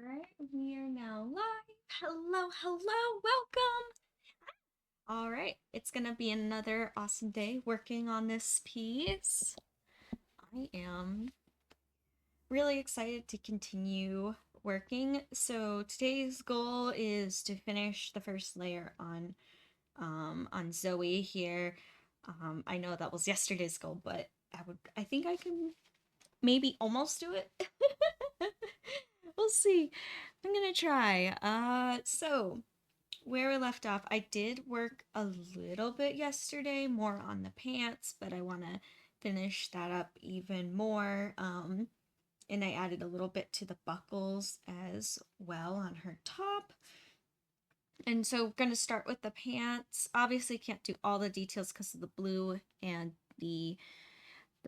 Alright, we are now live. Hello, hello, welcome. Alright, it's gonna be another awesome day working on this piece. I am really excited to continue working. So today's goal is to finish the first layer on Zoe here. I know that was yesterday's goal, but I think I can maybe almost do it. We'll see. I'm gonna try. So where we left off, I did work a little bit yesterday, more on the pants, but I want to finish that up even more. And I added a little bit to the buckles as well on her top. And so we're going to start with the pants. Obviously can't do all the details because of the blue and the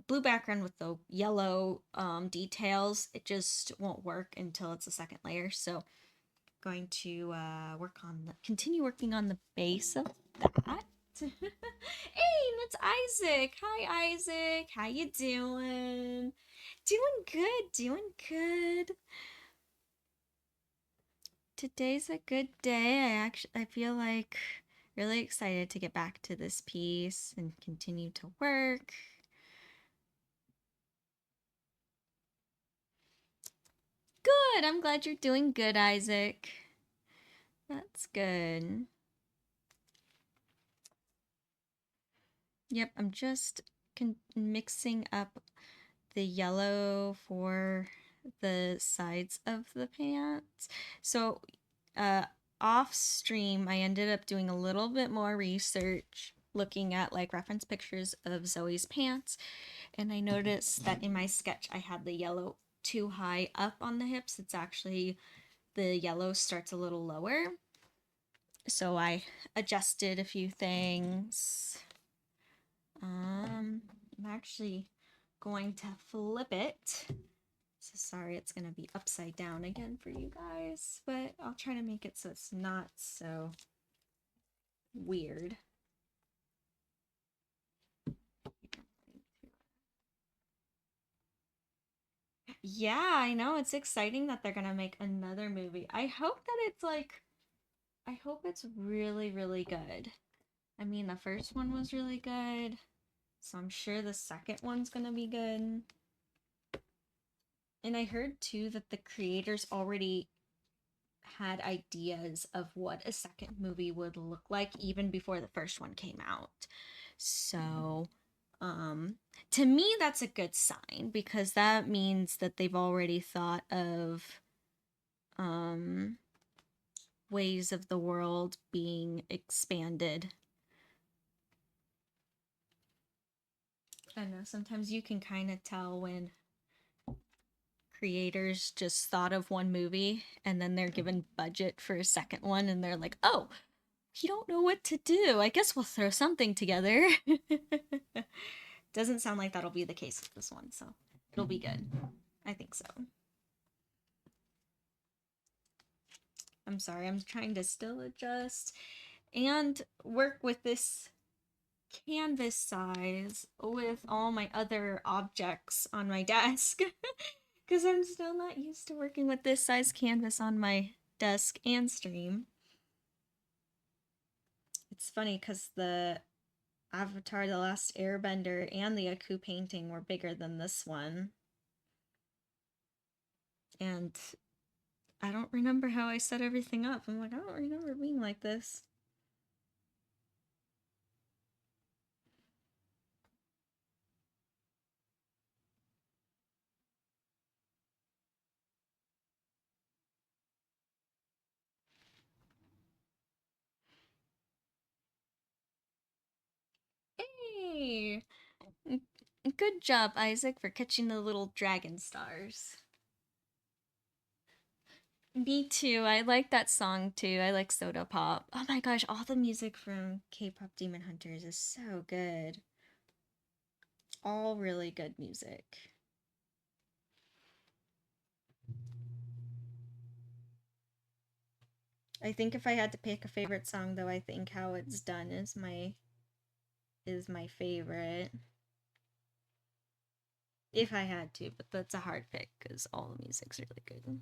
blue background with the yellow details. It just won't work until it's a second layer. So going to continue working on the base of that. Hey, that's Isaac. Hi, Isaac. How you doing? Doing good. Today's a good day. I feel like really excited to get back to this piece and continue to work. Good. I'm glad you're doing good, Isaac. That's good. Yep, I'm just mixing up the yellow for the sides of the pants. So off stream, I ended up doing a little bit more research, looking at like reference pictures of Zoe's pants, and I noticed that in my sketch I had the yellow too high up on the hips. It's actually the yellow starts a little lower. So I adjusted a few things. I'm actually going to flip it. So sorry, it's going to be upside down again for you guys, but I'll try to make it so it's not so weird. Yeah, I know. It's exciting that they're going to make another movie. I hope it's really, really good. I mean, the first one was really good, so I'm sure the second one's going to be good. And I heard too that the creators already had ideas of what a second movie would look like even before the first one came out. So, to me, that's a good sign because that means that they've already thought of ways of the world being expanded. I know sometimes you can kind of tell when creators just thought of one movie and then they're given budget for a second one and they're like, oh, you don't know what to do. I guess we'll throw something together. Doesn't sound like that'll be the case with this one, so it'll be good. I think so. I'm sorry, I'm trying to still adjust and work with this canvas size with all my other objects on my desk because I'm still not used to working with this size canvas on my desk and stream. It's funny because the Avatar The Last Airbender and the Aku painting were bigger than this one. And I don't remember how I set everything up. I'm like, I don't remember being like this. Hey! Good job, Isaac, for catching the little dragon stars. Me too. I like that song too. I like Soda Pop. Oh my gosh, all the music from K-pop Demon Hunters is so good. All really good music. I think if I had to pick a favorite song though, I think How It's Done is my favorite. If I had to, but that's a hard pick because all the music's really good.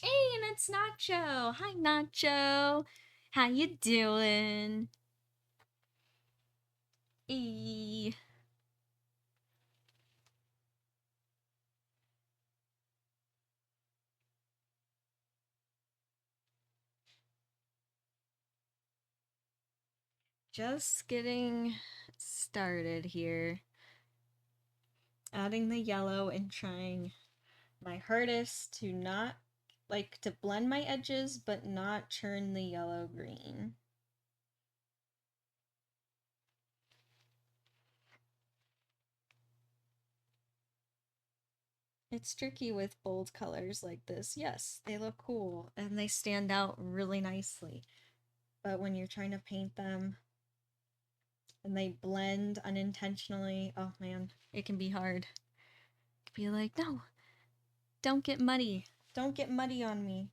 Hey, and it's Nacho. Hi, Nacho. How you doing? Hey. Just getting started here. Adding the yellow and trying my hardest to not, like, to blend my edges, but not turn the yellow green. It's tricky with bold colors like this. Yes, they look cool and they stand out really nicely. But when you're trying to paint them and they blend unintentionally, oh man, it can be hard. It can be like, no, don't get muddy. Don't get muddy on me.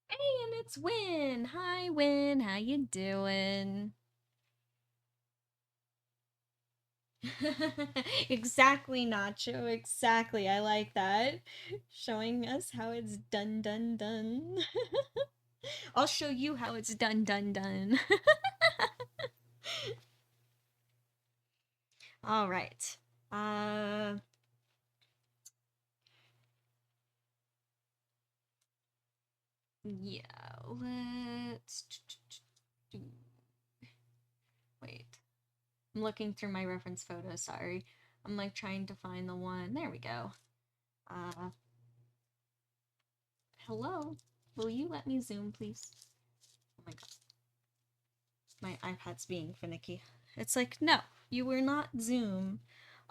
Hey, and it's Win. Hi, Win. How you doing? Exactly, Nacho. Exactly. I like that. Showing us how it's done, done, done. I'll show you how it's done, done, done. All right. Yeah, let's wait. I'm looking through my reference photos, sorry. I'm like trying to find the one. There we go. Hello? Will you let me zoom, please? Oh my god. My iPad's being finicky. It's like, no, you will not zoom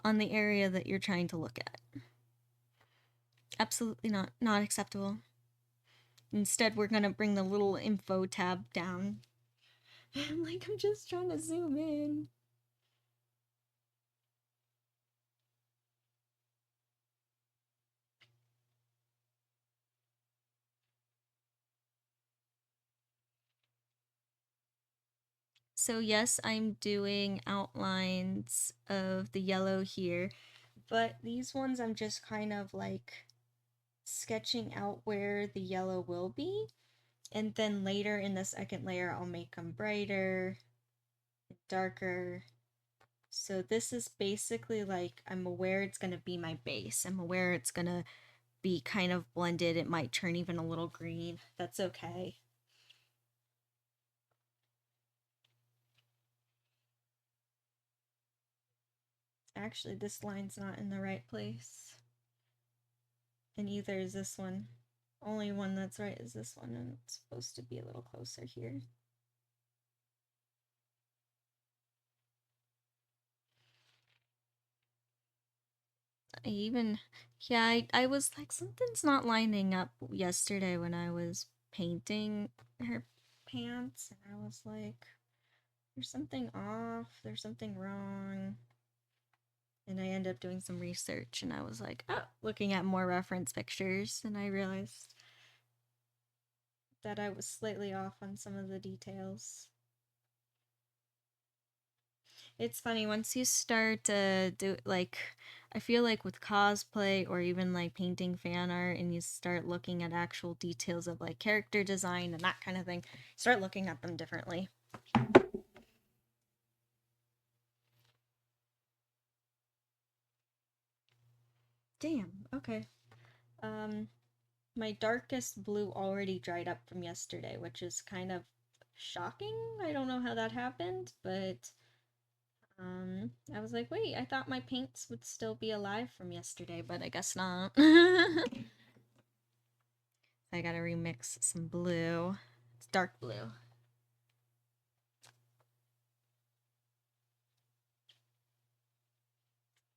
on the area that you're trying to look at. Absolutely not. Not acceptable. Instead, we're gonna bring the little info tab down. I'm like, I'm just trying to zoom in. So yes, I'm doing outlines of the yellow here, but these ones I'm just kind of like sketching out where the yellow will be. And then later in the second layer, I'll make them brighter, darker. So this is basically like, I'm aware it's going to be my base. I'm aware it's going to be kind of blended. It might turn even a little green. That's okay. Actually, this line's not in the right place. And either is this one. Only one that's right is this one, and it's supposed to be a little closer here. I was like, something's not lining up yesterday when I was painting her pants, and I was like, there's something off, there's something wrong. And I ended up doing some research, and I was like, oh, looking at more reference pictures, and I realized that I was slightly off on some of the details. It's funny, once you start to do, like, I feel like with cosplay or even like painting fan art and you start looking at actual details of like character design and that kind of thing, start looking at them differently. Damn, okay. My darkest blue already dried up from yesterday, which is kind of shocking. I don't know how that happened, but I was like, wait, I thought my paints would still be alive from yesterday, but I guess not. I gotta remix some blue. It's dark blue.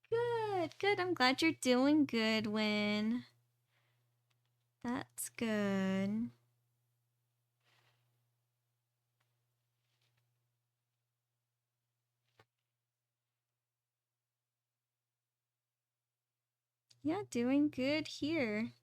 Good, good. I'm glad you're doing good, Win. That's good. Yeah, doing good here.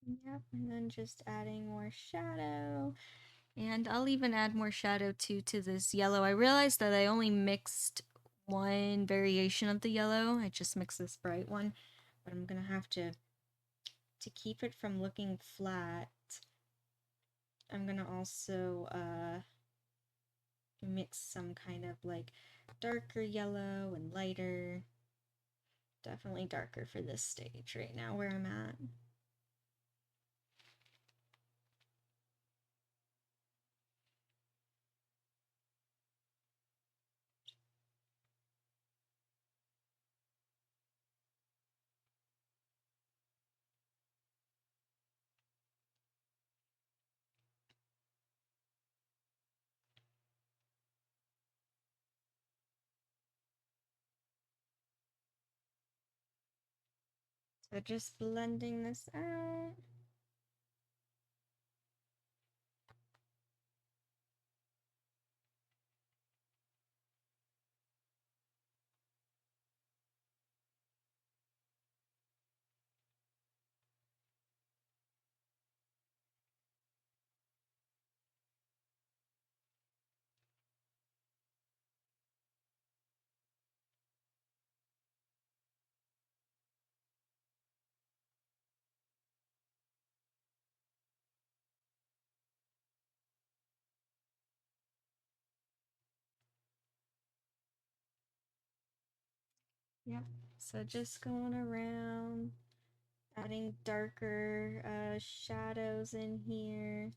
Yep, and then just adding more shadow. And I'll even add more shadow too to this yellow. I realized that I only mixed one variation of the yellow. I just mixed this bright one, but I'm gonna have to keep it from looking flat. I'm gonna also mix some kind of like darker yellow and lighter. Definitely darker for this stage right now where I'm at. So just blending this out. Yep, so just going around, adding darker shadows in here.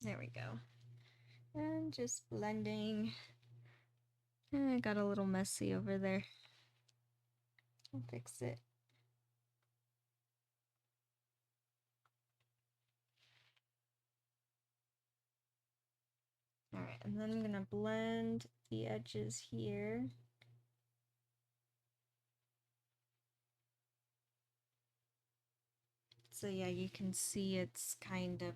There we go. And just blending. I got a little messy over there. I'll fix it. Alright, and then I'm gonna blend the edges here. So yeah, you can see it's kind of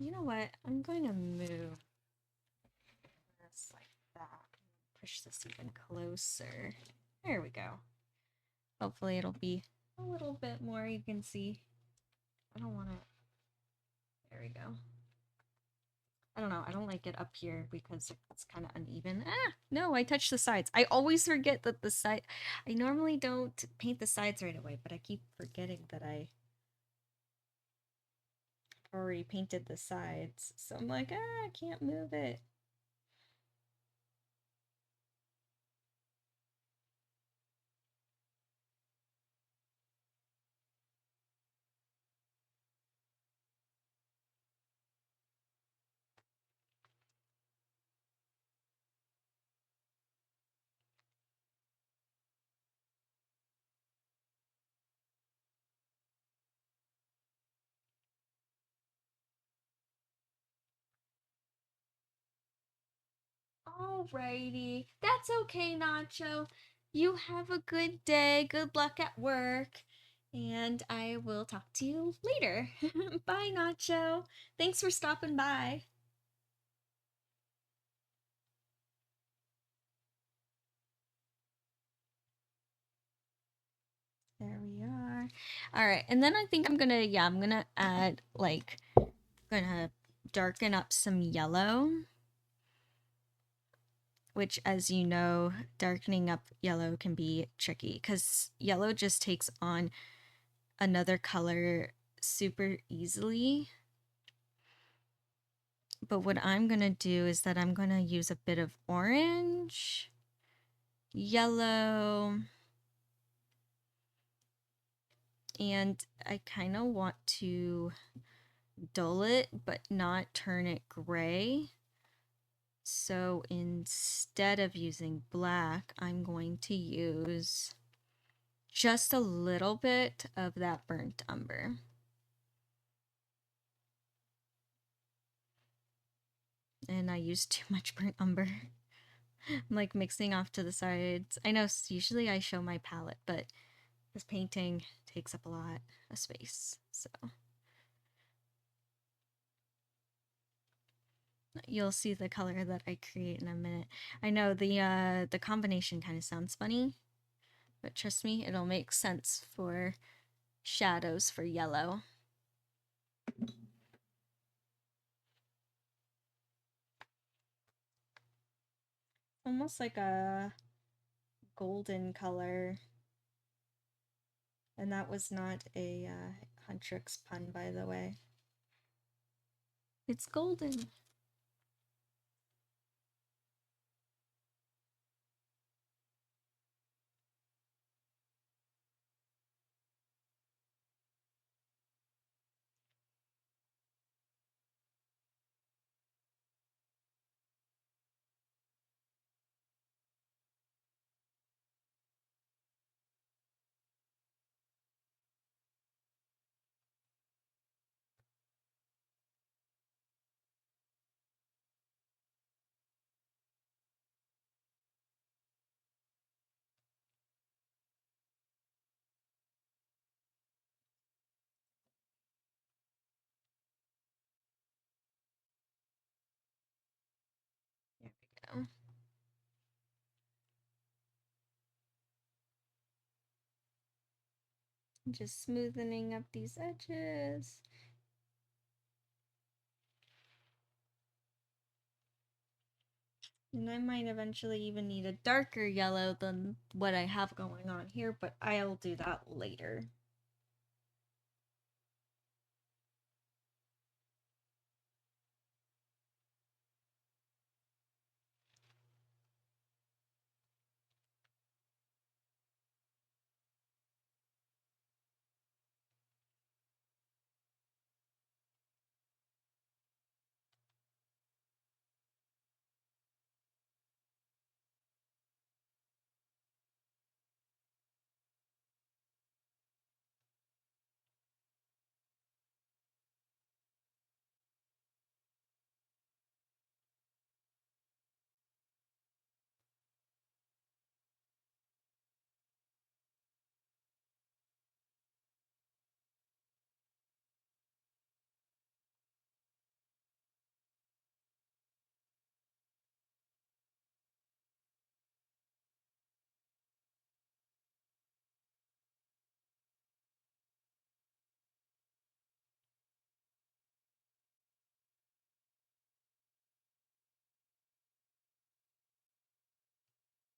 you know what? I'm going to move this like that. Push this even closer. There we go. Hopefully it'll be a little bit more you can see. I don't want to. There we go. I don't know. I don't like it up here because it's kind of uneven. Ah, no, I touched the sides. I always forget that the side. I normally don't paint the sides right away, but I keep forgetting that I already painted the sides. So I'm like, I can't move it. Alrighty. That's okay, Nacho. You have a good day. Good luck at work. And I will talk to you later. Bye, Nacho. Thanks for stopping by. There we are. All right. And then I think I'm gonna add like, gonna darken up some yellow. Which, as you know, darkening up yellow can be tricky because yellow just takes on another color super easily. But what I'm going to do is that I'm going to use a bit of orange, yellow, and I kind of want to dull it, but not turn it gray. So instead of using black, I'm going to use just a little bit of that burnt umber. And I used too much burnt umber. I'm like mixing off to the sides. I know usually I show my palette, but this painting takes up a lot of space, so you'll see the color that I create in a minute. I know the combination kind of sounds funny, but trust me, it'll make sense for shadows for yellow. Almost like a golden color. And that was not a Huntrix pun, by the way. It's golden. There we go. Just smoothing up these edges. And I might eventually even need a darker yellow than what I have going on here, but I'll do that later.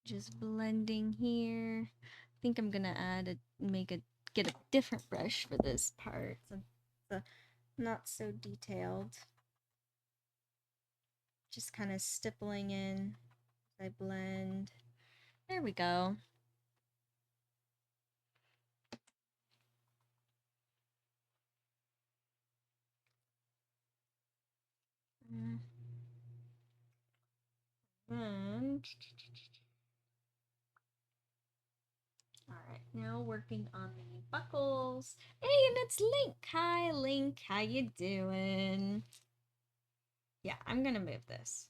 Just blending here. I think I'm gonna get a different brush for this part. It's not so detailed. Just kind of stippling in as I blend. There we go. And all right, now working on the buckles. Hey, and it's Link. Hi, Link. How you doing? Yeah, I'm gonna move this.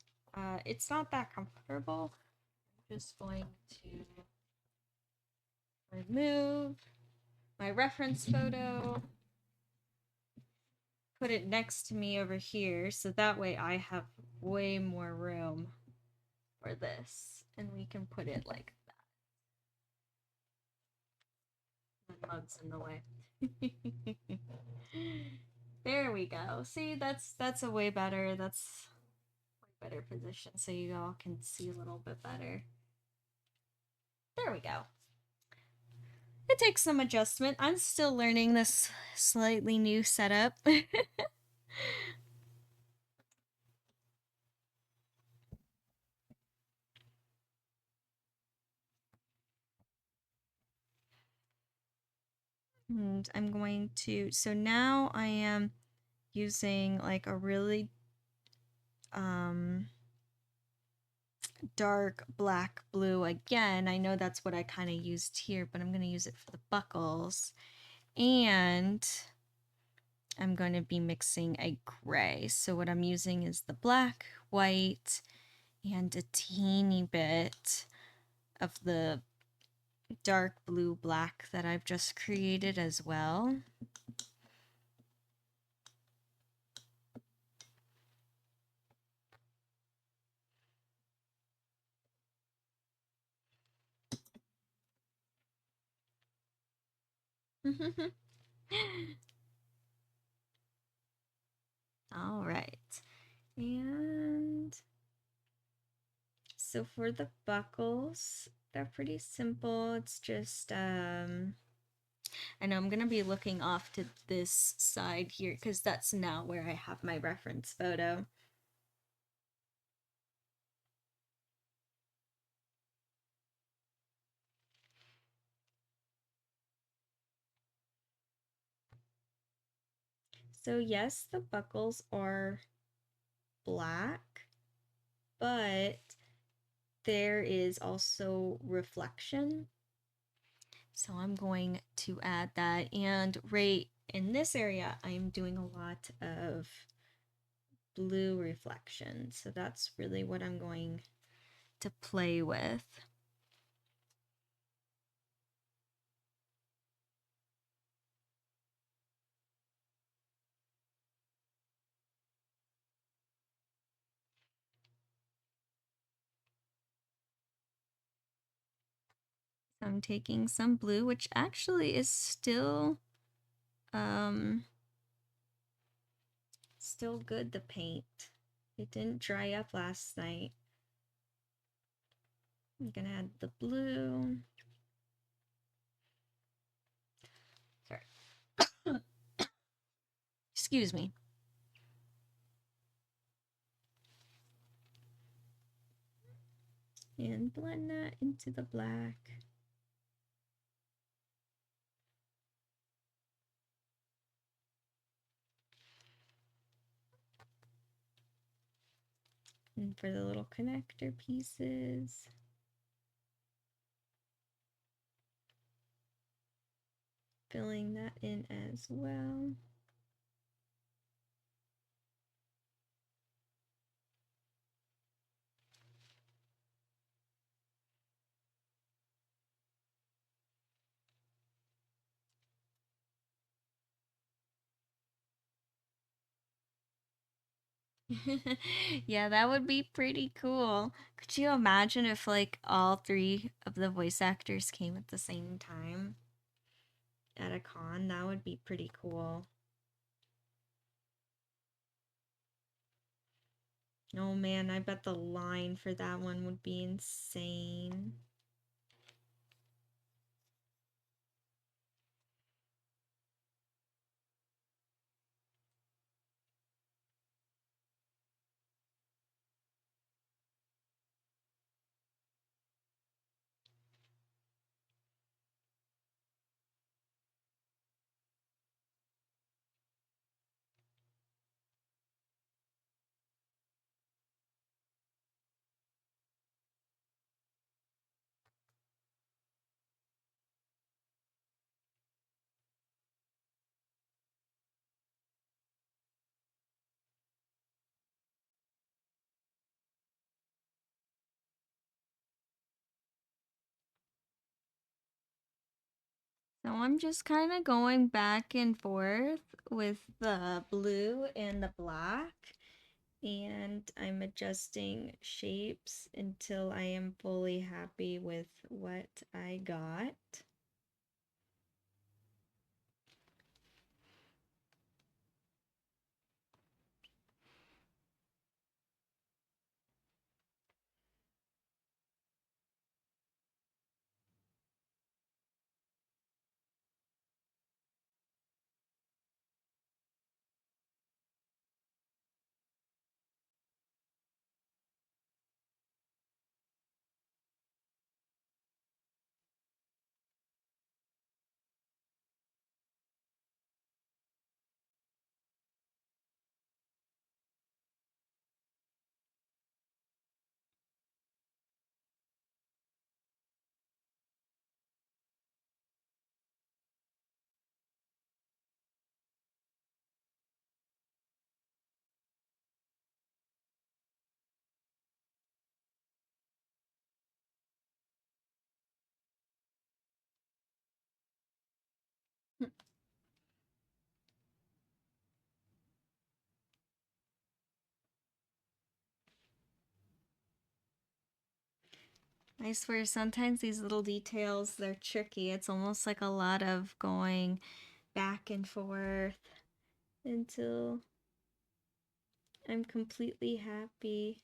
It's not that comfortable. I'm just going to remove my reference photo, put it next to me over here, so that way I have way more room for this, and we can put it like that. The mug's in the way. There we go. See, that's a way better. That's way better position, so you all can see a little bit better. There we go. It takes some adjustment. I'm still learning this slightly new setup. And I'm going to, so now I am using like a really dark black blue again. I know that's what I kind of used here, but I'm going to use it for the buckles. And I'm going to be mixing a gray. So what I'm using is the black, white, and a teeny bit of the dark blue black that I've just created as well. All right. And so for the buckles, they're pretty simple. It's just, I know I'm going to be looking off to this side here because that's now where I have my reference photo. So yes, the buckles are black, but there is also reflection. So I'm going to add that. And right in this area, I'm doing a lot of blue reflection. So that's really what I'm going to play with. I'm taking some blue, which actually is still still good, the paint. It didn't dry up last night. I'm gonna add the blue. Sorry. Excuse me. And blend that into the black. And for the little connector pieces, filling that in as well. Yeah, that would be pretty cool. Could you imagine if like all three of the voice actors came at the same time at a con? That would be pretty cool. Oh man, I bet the line for that one would be insane. So I'm just kind of going back and forth with the blue and the black, and I'm adjusting shapes until I am fully happy with what I got. I swear sometimes these little details, they're tricky. It's almost like a lot of going back and forth until I'm completely happy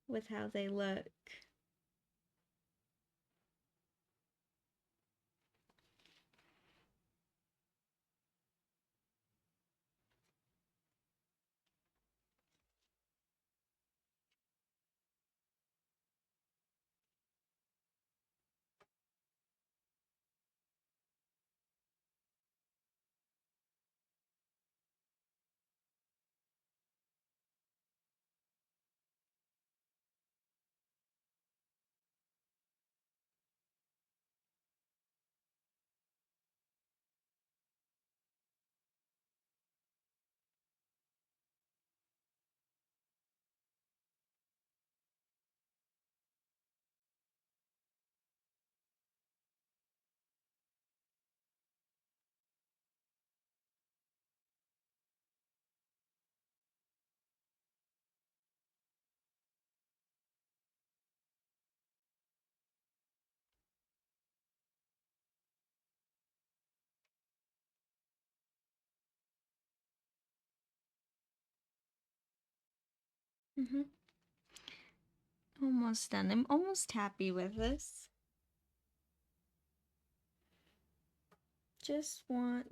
with how they look. Mm-hmm. Almost done. I'm almost happy with this. Just want...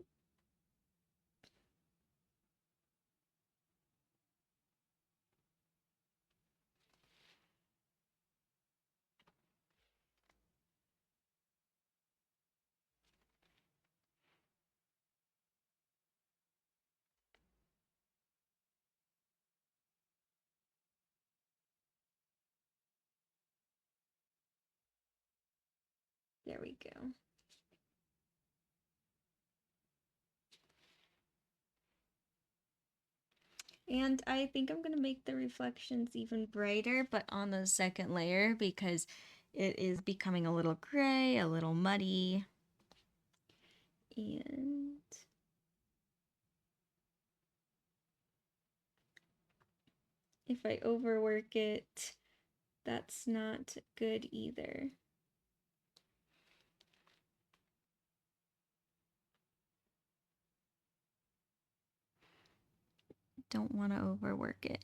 There we go. And I think I'm going to make the reflections even brighter, but on the second layer because it is becoming a little gray, a little muddy. And if I overwork it, that's not good either. Don't want to overwork it.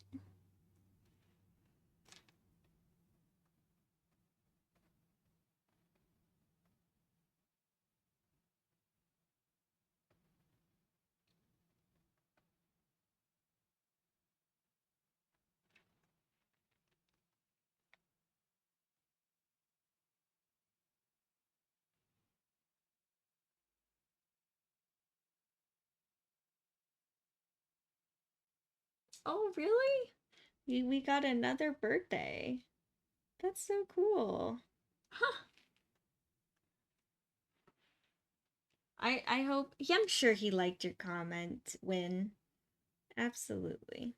Oh, really? We got another birthday. That's so cool. Huh. I hope... Yeah, I'm sure he liked your comment, Win. Absolutely.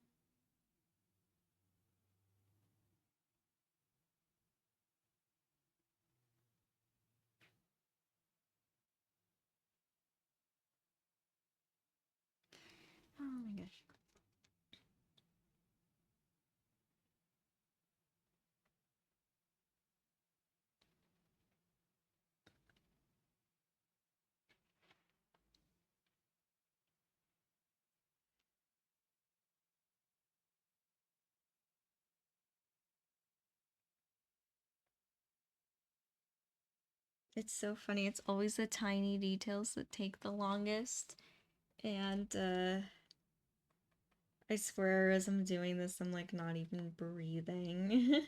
Oh my gosh. It's so funny. It's always the tiny details that take the longest. And I swear as I'm doing this, I'm like not even breathing.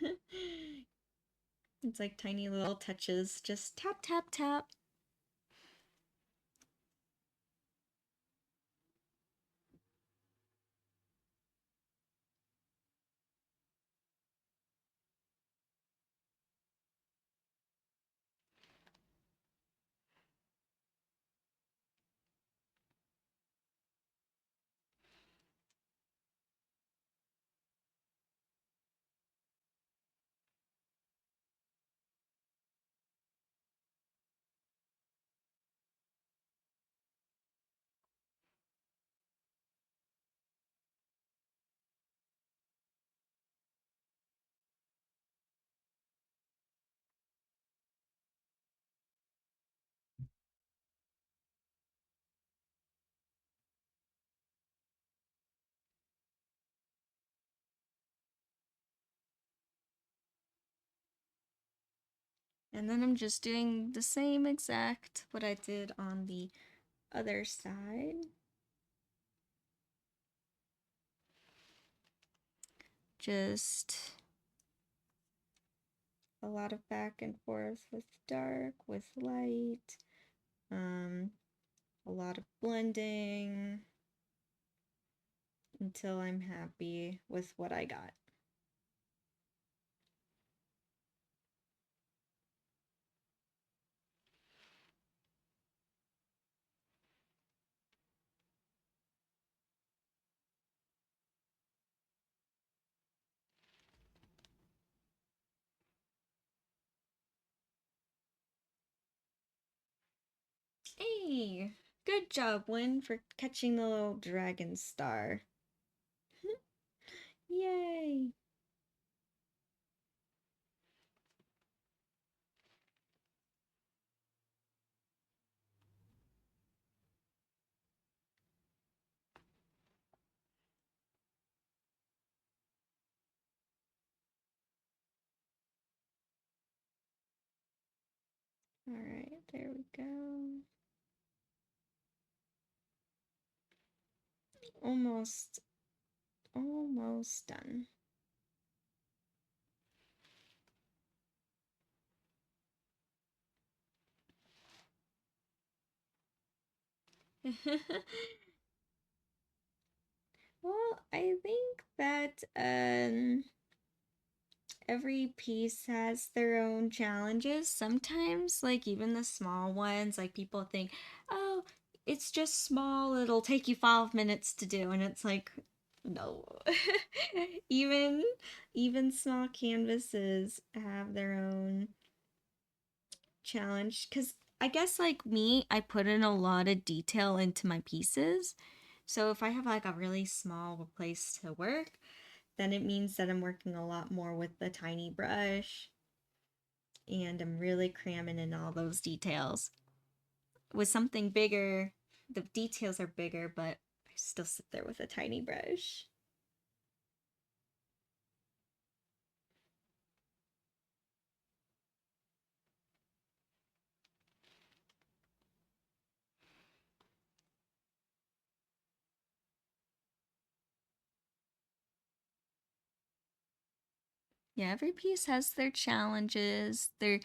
It's like tiny little touches. Just tap, tap, tap. And then I'm just doing the same exact what I did on the other side. Just a lot of back and forth with dark, with light, a lot of blending until I'm happy with what I got. Hey, good job, Win, for catching the little dragon star. Yay! Alright, there we go. Almost done. Well, I think that every piece has their own challenges. Sometimes, like even the small ones, like people think, oh, it's just small, it'll take you 5 minutes to do, and it's like, no. even even small canvases have their own challenge, because I guess like me, I put in a lot of detail into my pieces. So if I have like a really small place to work, then it means that I'm working a lot more with the tiny brush and I'm really cramming in all those details. With something bigger, the details are bigger, but I still sit there with a tiny brush. Yeah, every piece has their challenges, their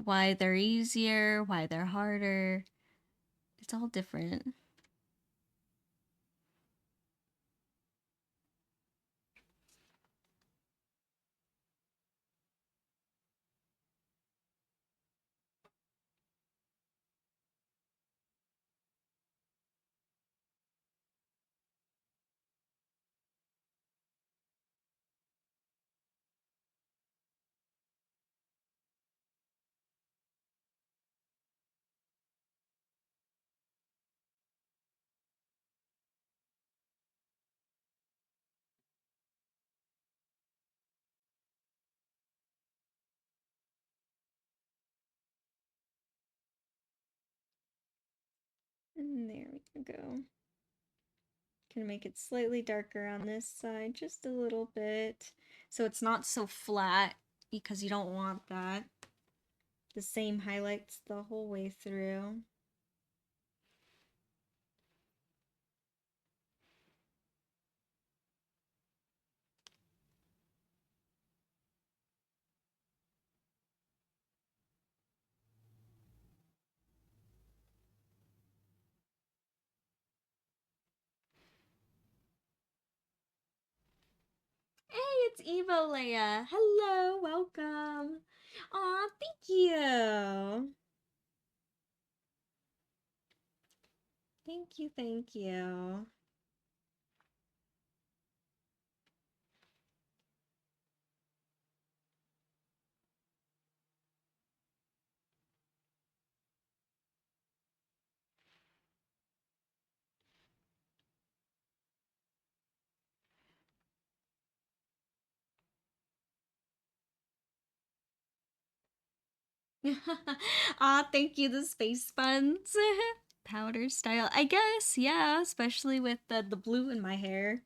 why they're easier, why they're harder. It's all different. And there we go. Gonna make it slightly darker on this side, just a little bit. So it's not so flat because you don't want that. The same highlights the whole way through. Hey, it's Evo Leia. Hello, welcome. Aw, thank you. Thank you, thank you. Aw, thank you, the space buns. Powder style. I guess, yeah, especially with the blue in my hair.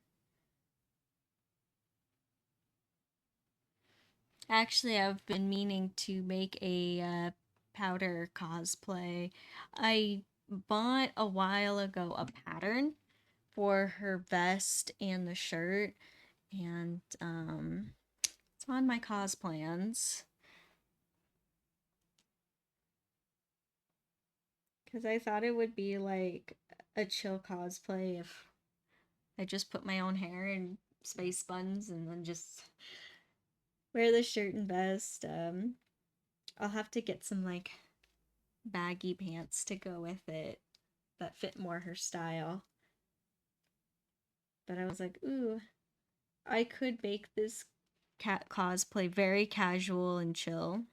Actually, I've been meaning to make a powder cosplay. I bought a while ago a pattern for her vest and the shirt, and it's on my cos plans. Because I thought it would be like a chill cosplay if I just put my own hair in space buns and then just wear the shirt and vest. I'll have to get some like baggy pants to go with it that fit more her style. But I was like, ooh, I could make this cat cosplay very casual and chill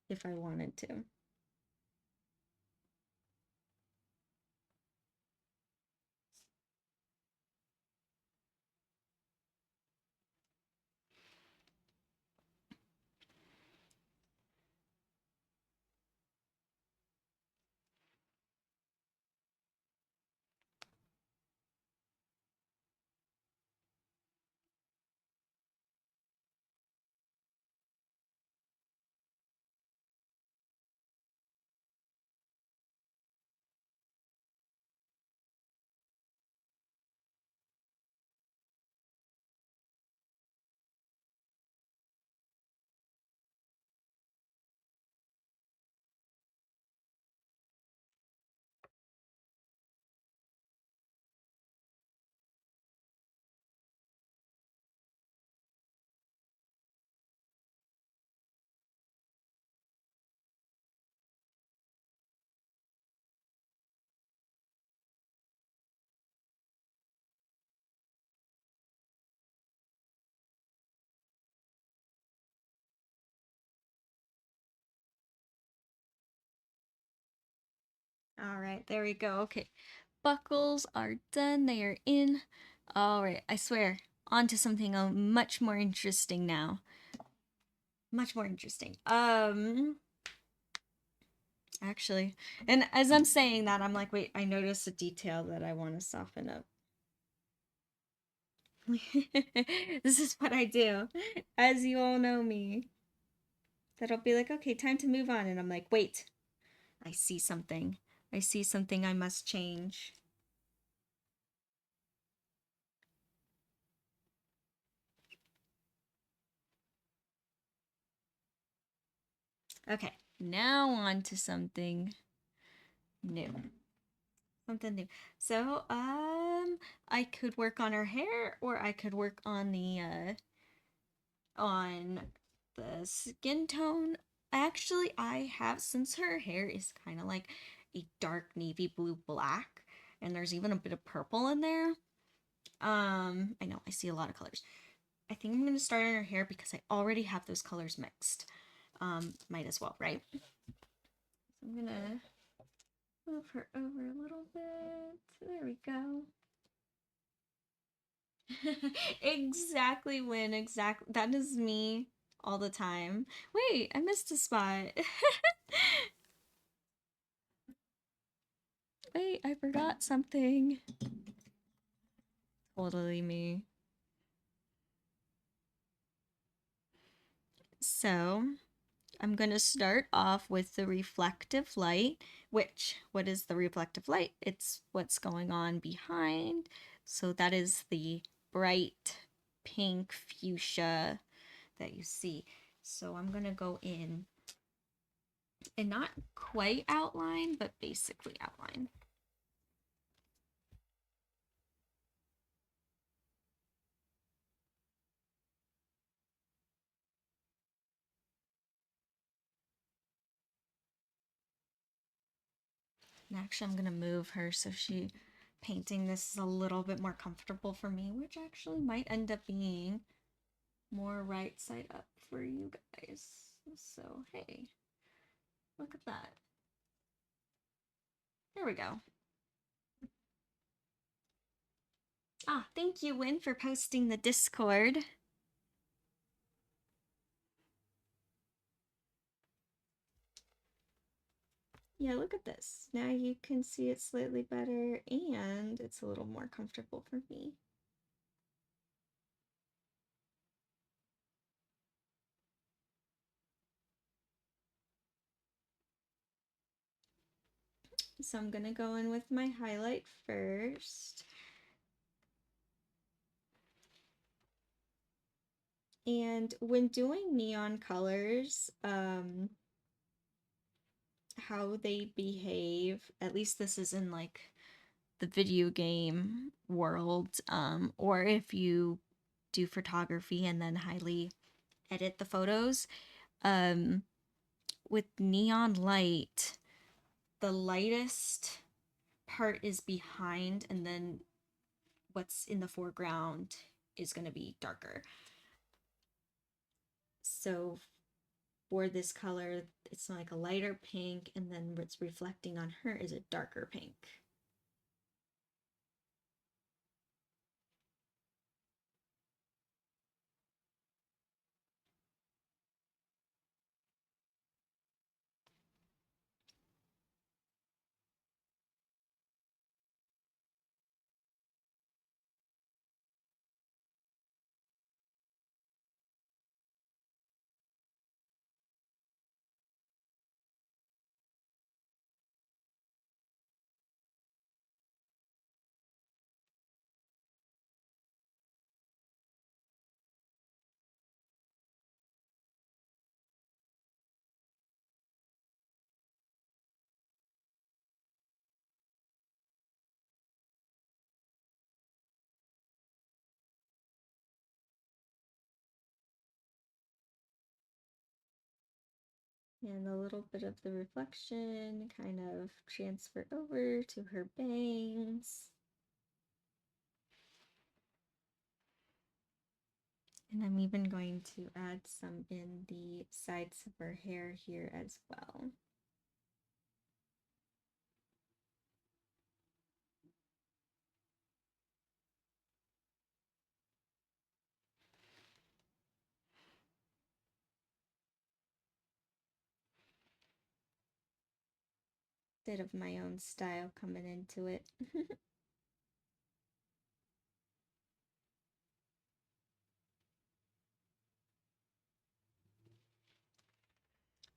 if I wanted to. All right, there we go. Okay, buckles are done. They are in. All right, I swear, on to something much more interesting now. Much more interesting. Actually, and as I'm saying that, I'm like, wait, I noticed a detail that I want to soften up. This is what I do, as you all know me. That I'll be like, okay, time to move on, and I'm like, wait, I see something. I see something I must change. Okay, now on to something new. Something new. So, I could work on her hair, or I could work on the skin tone. Actually, I have, since her hair is kind of like a dark navy blue black, and there's even a bit of purple in there. I know I see a lot of colors. I think I'm gonna start on her hair because I already have those colors mixed. Might as well, right? So I'm gonna move her over a little bit. There we go. Exactly, Win. Exactly. That is me all the time. Wait, I missed a spot. Wait, I forgot something. Totally me. So, I'm going to start off with the reflective light, which, what is the reflective light? It's what's going on behind. So that is the bright pink fuchsia that you see. So I'm going to go in and not quite outline, but basically outline. And actually, I'm going to move her so painting this is a little bit more comfortable for me, which actually might end up being more right side up for you guys. So, hey, look at that. There we go. Ah, thank you, Win, for posting the Discord. Yeah, look at this. Now you can see it slightly better, and it's a little more comfortable for me. So I'm gonna go in with my highlight first. And when doing neon colors, how they behave, at least this is in like the video game world, or if you do photography and then highly edit the photos, with neon light, the lightest part is behind, and then what's in the foreground is going to be darker. So for this color, it's like a lighter pink, and then what's reflecting on her is a darker pink. And a little bit of the reflection kind of transfer over to her bangs. And I'm even going to add some in the sides of her hair here as well. Bit of my own style coming into it.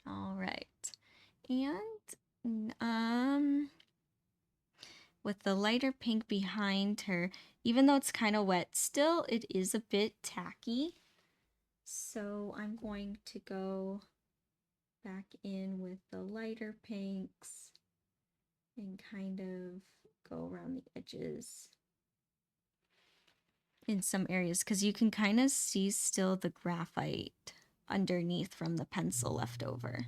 All right. And with the lighter pink behind her, even though it's kind of wet, still it is a bit tacky. So I'm going to go back in with the lighter pinks and kind of go around the edges in some areas, because you can kind of see still the graphite underneath from the pencil left over.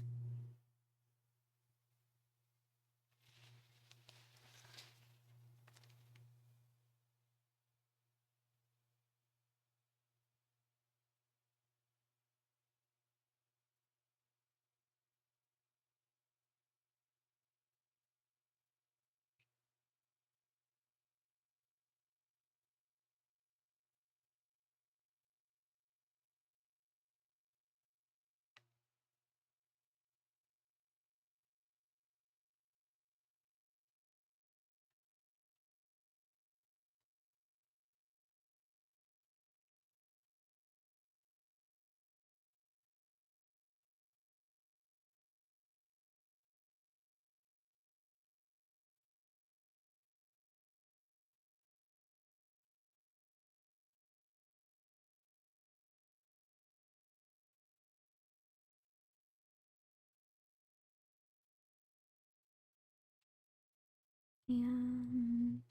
And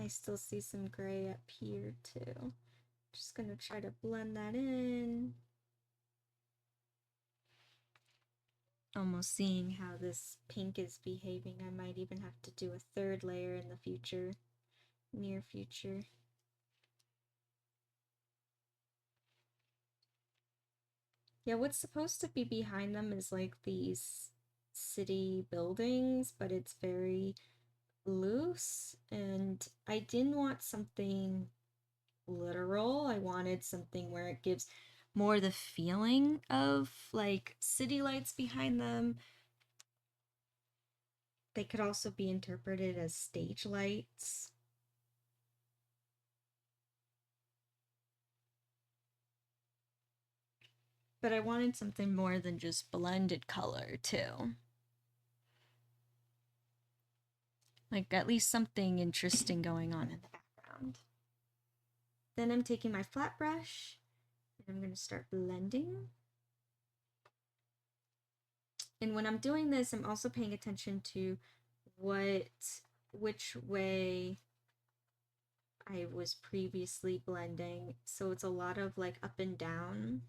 I still see some gray up here too. Just gonna try to blend that in. Almost seeing how this pink is behaving. I might even have to do a third layer in the future, near future. Yeah, what's supposed to be behind them is like these city buildings, but it's very loose, and I didn't want something literal. I wanted something where it gives more the feeling of like city lights behind them. They could also be interpreted as stage lights. But I wanted something more than just blended color too. Like at least something interesting going on in the background. Then I'm taking my flat brush and I'm going to start blending. And when I'm doing this, I'm also paying attention to which way I was previously blending. So it's a lot of like up and down.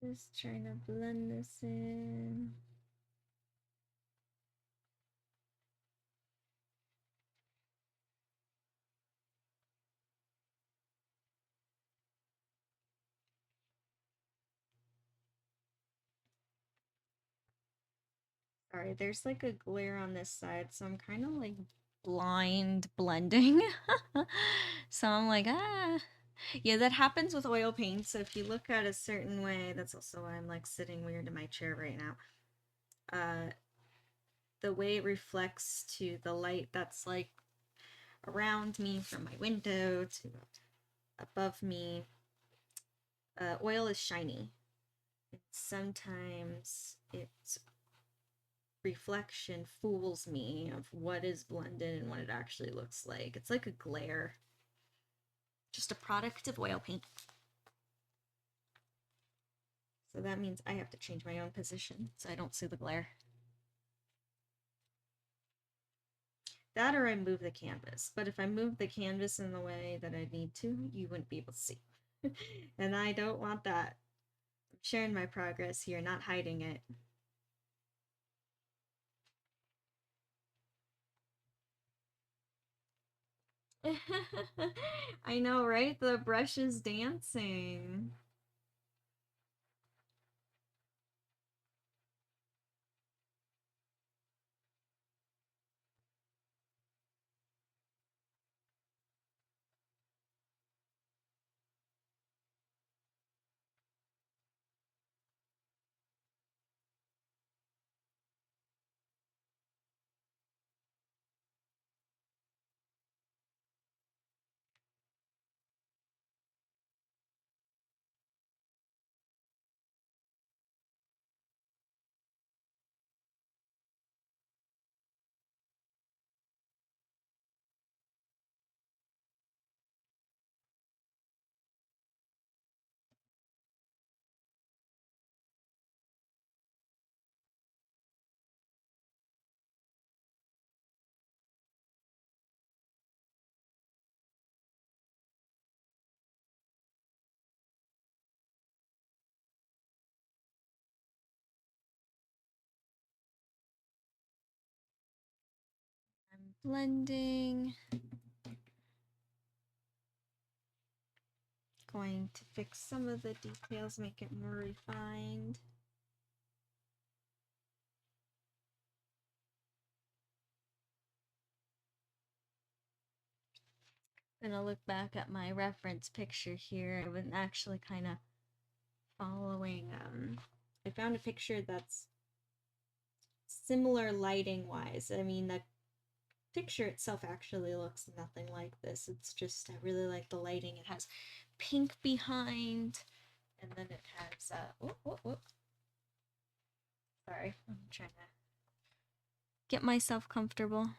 Just trying to blend this in. Sorry, there's like a glare on this side, so I'm kind of like blind blending. So I'm like, ah. Yeah, that happens with oil paint. So if you look at a certain way, that's also why I'm like sitting weird in my chair right now. The way it reflects to the light that's like around me from my window to above me, oil is shiny. And sometimes its reflection fools me of what is blended and what it actually looks like. It's like a glare. Just a product of oil paint. So that means I have to change my own position so I don't see the glare. That or I move the canvas. But if I move the canvas in the way that I need to, you wouldn't be able to see. And I don't want that. I'm sharing my progress here, not hiding it. I know, right? The brush is dancing. I'm blending. Going to fix some of the details, make it more refined. Gonna look back at my reference picture here. I was actually kind of following, I found a picture that's similar lighting wise. I mean, the picture itself actually looks nothing like this. It's just, I really like the lighting. It has pink behind, and then it has, sorry, I'm trying to get myself comfortable.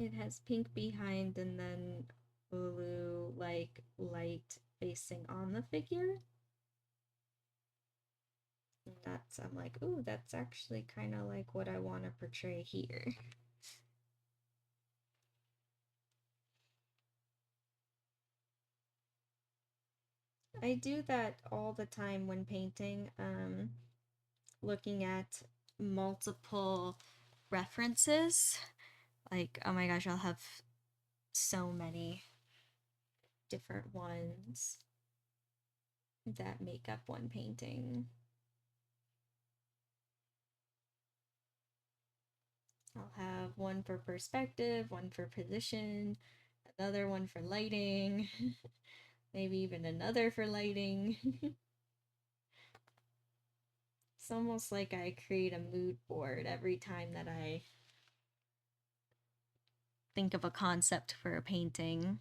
It has pink behind and then blue, like, light facing on the figure. And that's, I'm like, ooh, that's actually kind of like what I want to portray here. I do that all the time when painting, looking at multiple references. Like, oh my gosh, I'll have so many different ones that make up one painting. I'll have one for perspective, one for position, another one for lighting, maybe even another for lighting. It's almost like I create a mood board every time that I think of a concept for a painting.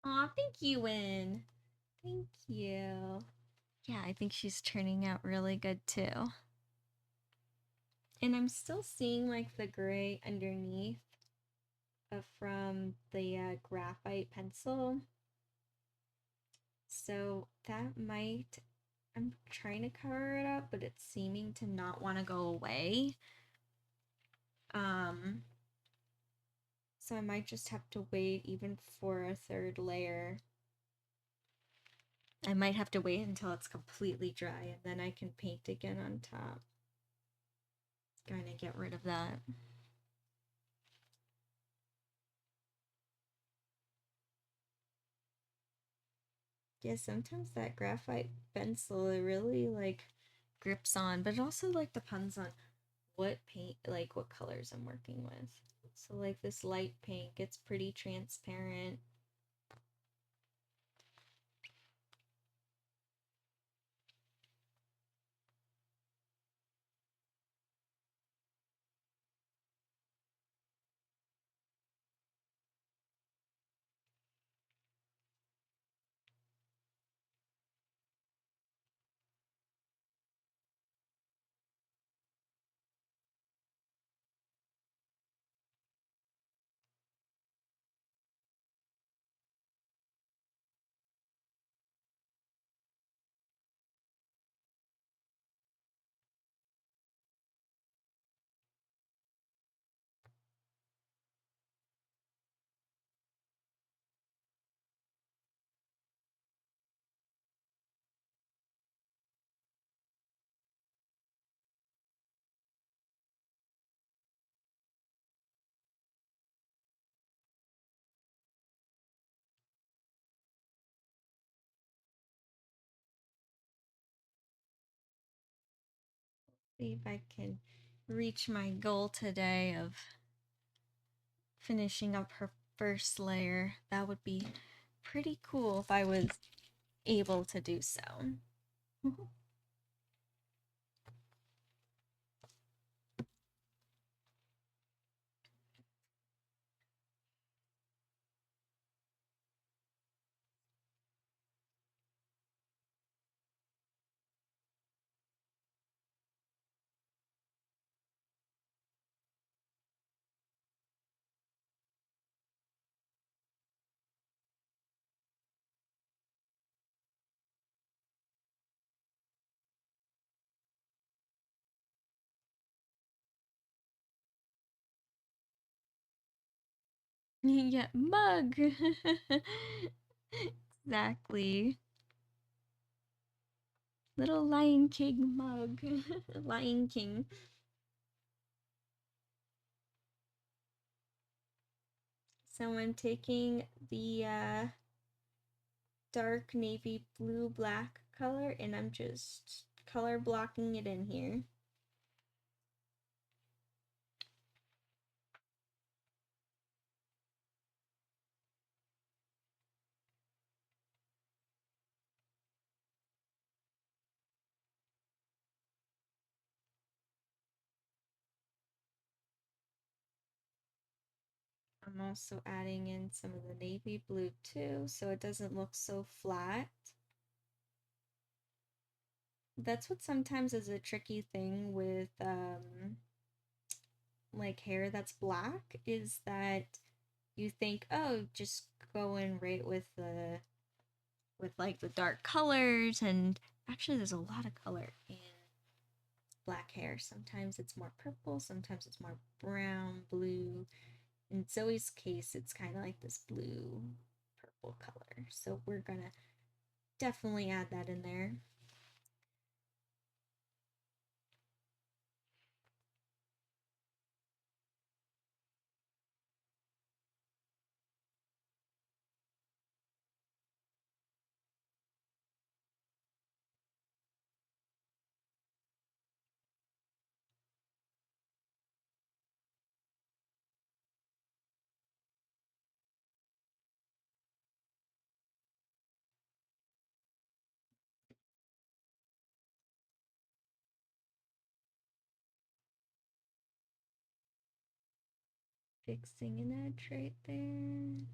Aw, thank you, Win. Thank you. Yeah, I think she's turning out really good too. And I'm still seeing like the gray underneath from the graphite pencil. So that might, I'm trying to cover it up, but it's seeming to not want to go away. So I might just have to wait even for a third layer. I might have to wait until it's completely dry and then I can paint again on top. Kind of get rid of that. Yeah, sometimes that graphite pencil, it really like grips on, but it also like depends on what paint, like what colors I'm working with. So like this light pink, it's pretty transparent. See if I can reach my goal today of finishing up her first layer. That would be pretty cool if I was able to do so. Yeah, mug. Exactly. Little Lion King mug. Lion King. So I'm taking the dark navy blue black color and I'm just color blocking it in here. I'm also adding in some of the navy blue too, so it doesn't look so flat. That's what sometimes is a tricky thing with like hair that's black, is that you think, oh, just go in right with like the dark colors, and actually there's a lot of color in black hair. Sometimes it's more purple, sometimes it's more brown, blue. In Zoe's case, it's kind of like this blue purple color. So we're gonna definitely add that in there. Fixing an edge right there.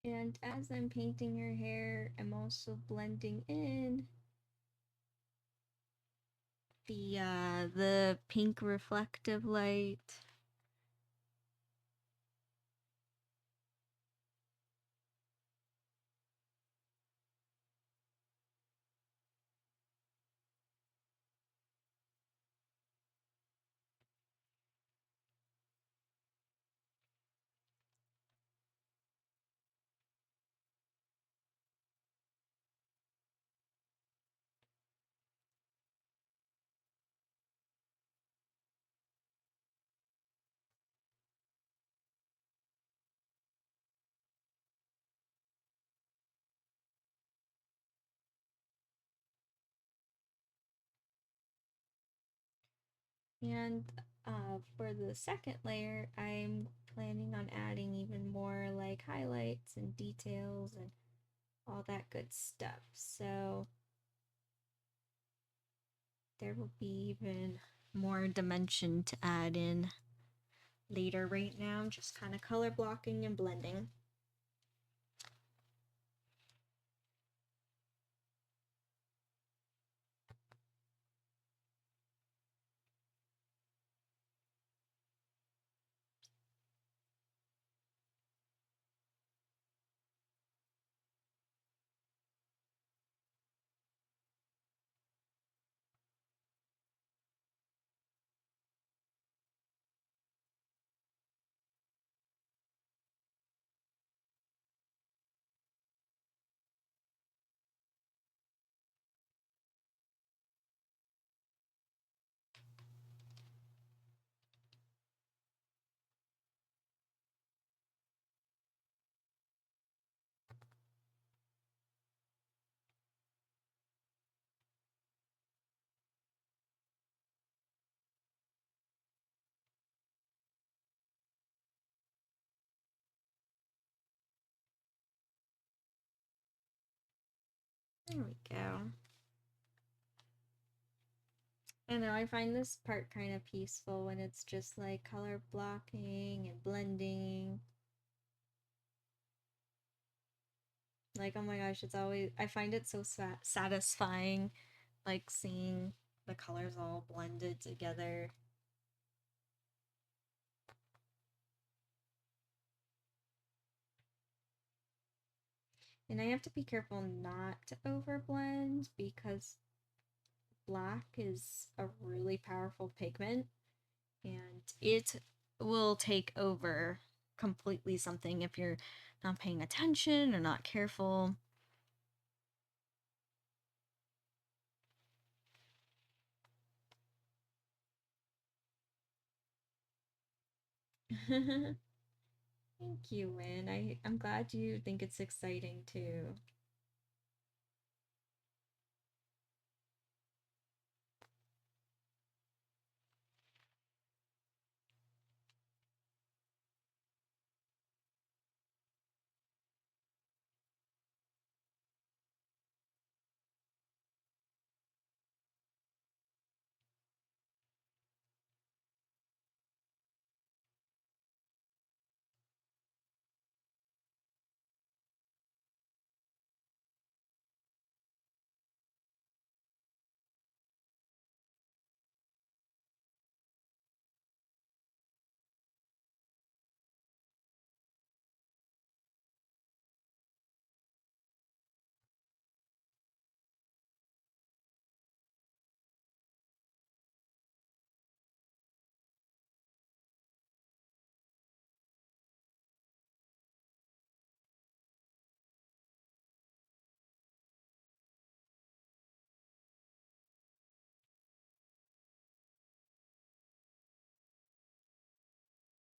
And as I'm painting her hair, I'm also blending in the pink reflective light. And for the second layer, I'm planning on adding even more like highlights and details and all that good stuff. So there will be even more dimension to add in later. Right now, I'm just kind of color blocking and blending. There we go. I know, I find this part kind of peaceful when it's just like color blocking and blending. Like, oh my gosh, it's always, I find it so satisfying, like seeing the colors all blended together. And I have to be careful not to overblend because black is a really powerful pigment and it will take over completely something if you're not paying attention or not careful. Thank you, Win. I'm glad you think it's exciting too.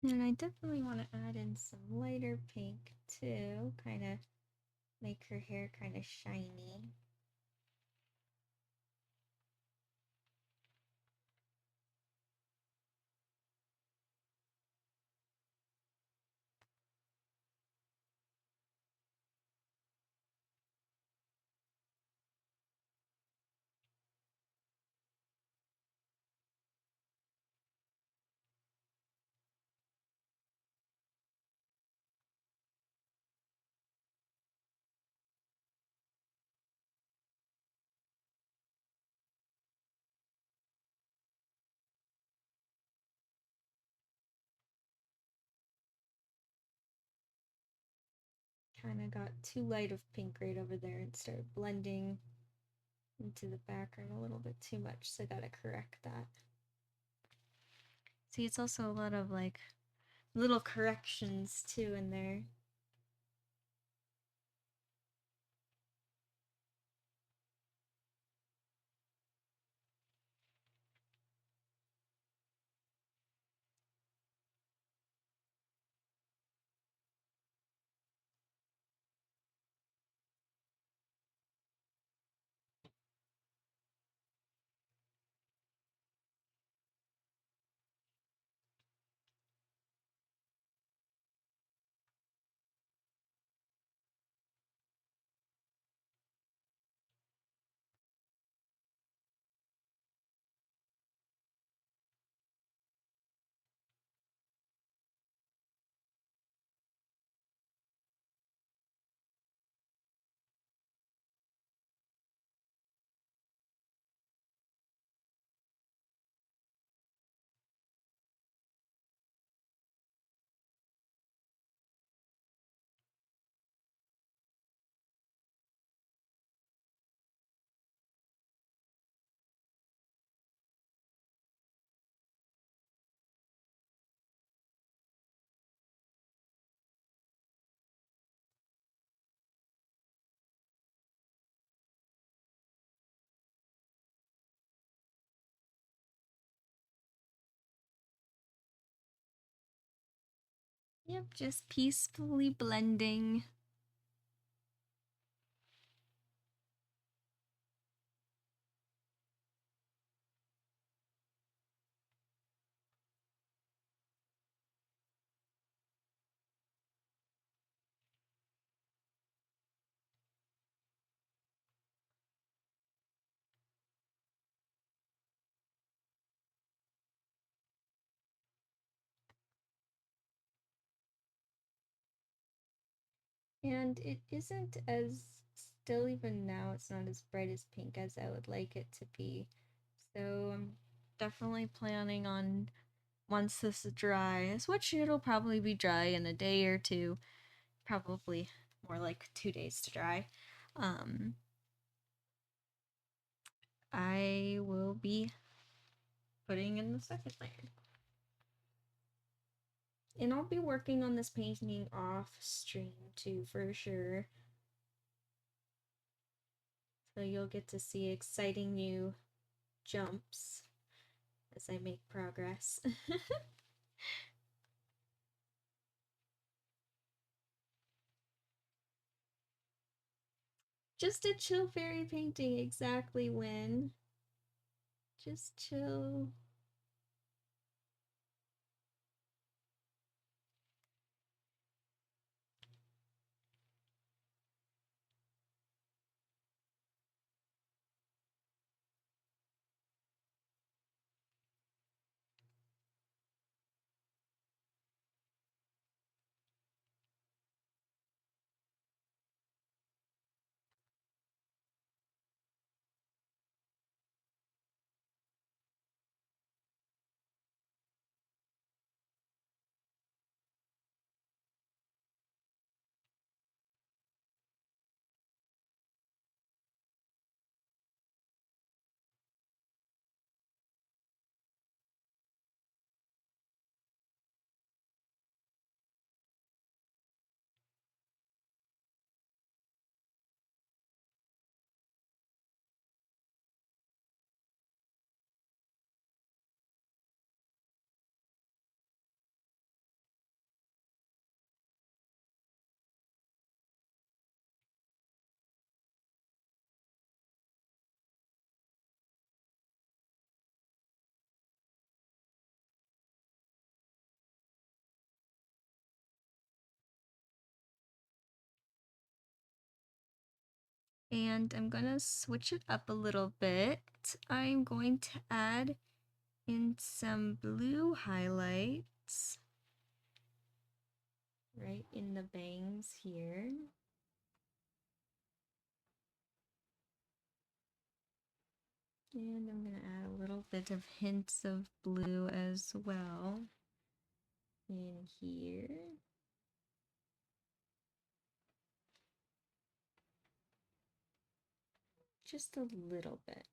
And I definitely want to add in some lighter pink too, kind of make her hair kind of shiny. Kind of got too light of pink right over there and started blending into the background a little bit too much, so I gotta correct that. See, it's also a lot of like little corrections too in there. Yep, just peacefully blending. And it isn't as, still even now, it's not as bright as pink as I would like it to be. So I'm definitely planning on, once this dries, which it'll probably be dry in a day or two, probably more like 2 days to dry, I will be putting in the second layer. And I'll be working on this painting off stream too, for sure. So you'll get to see exciting new jumps as I make progress. Just a chill fairy painting, exactly, Win. Just chill. And I'm gonna switch it up a little bit. I'm going to add in some blue highlights right in the bangs here. And I'm gonna add a little bit of hints of blue as well in here. Just a little bit.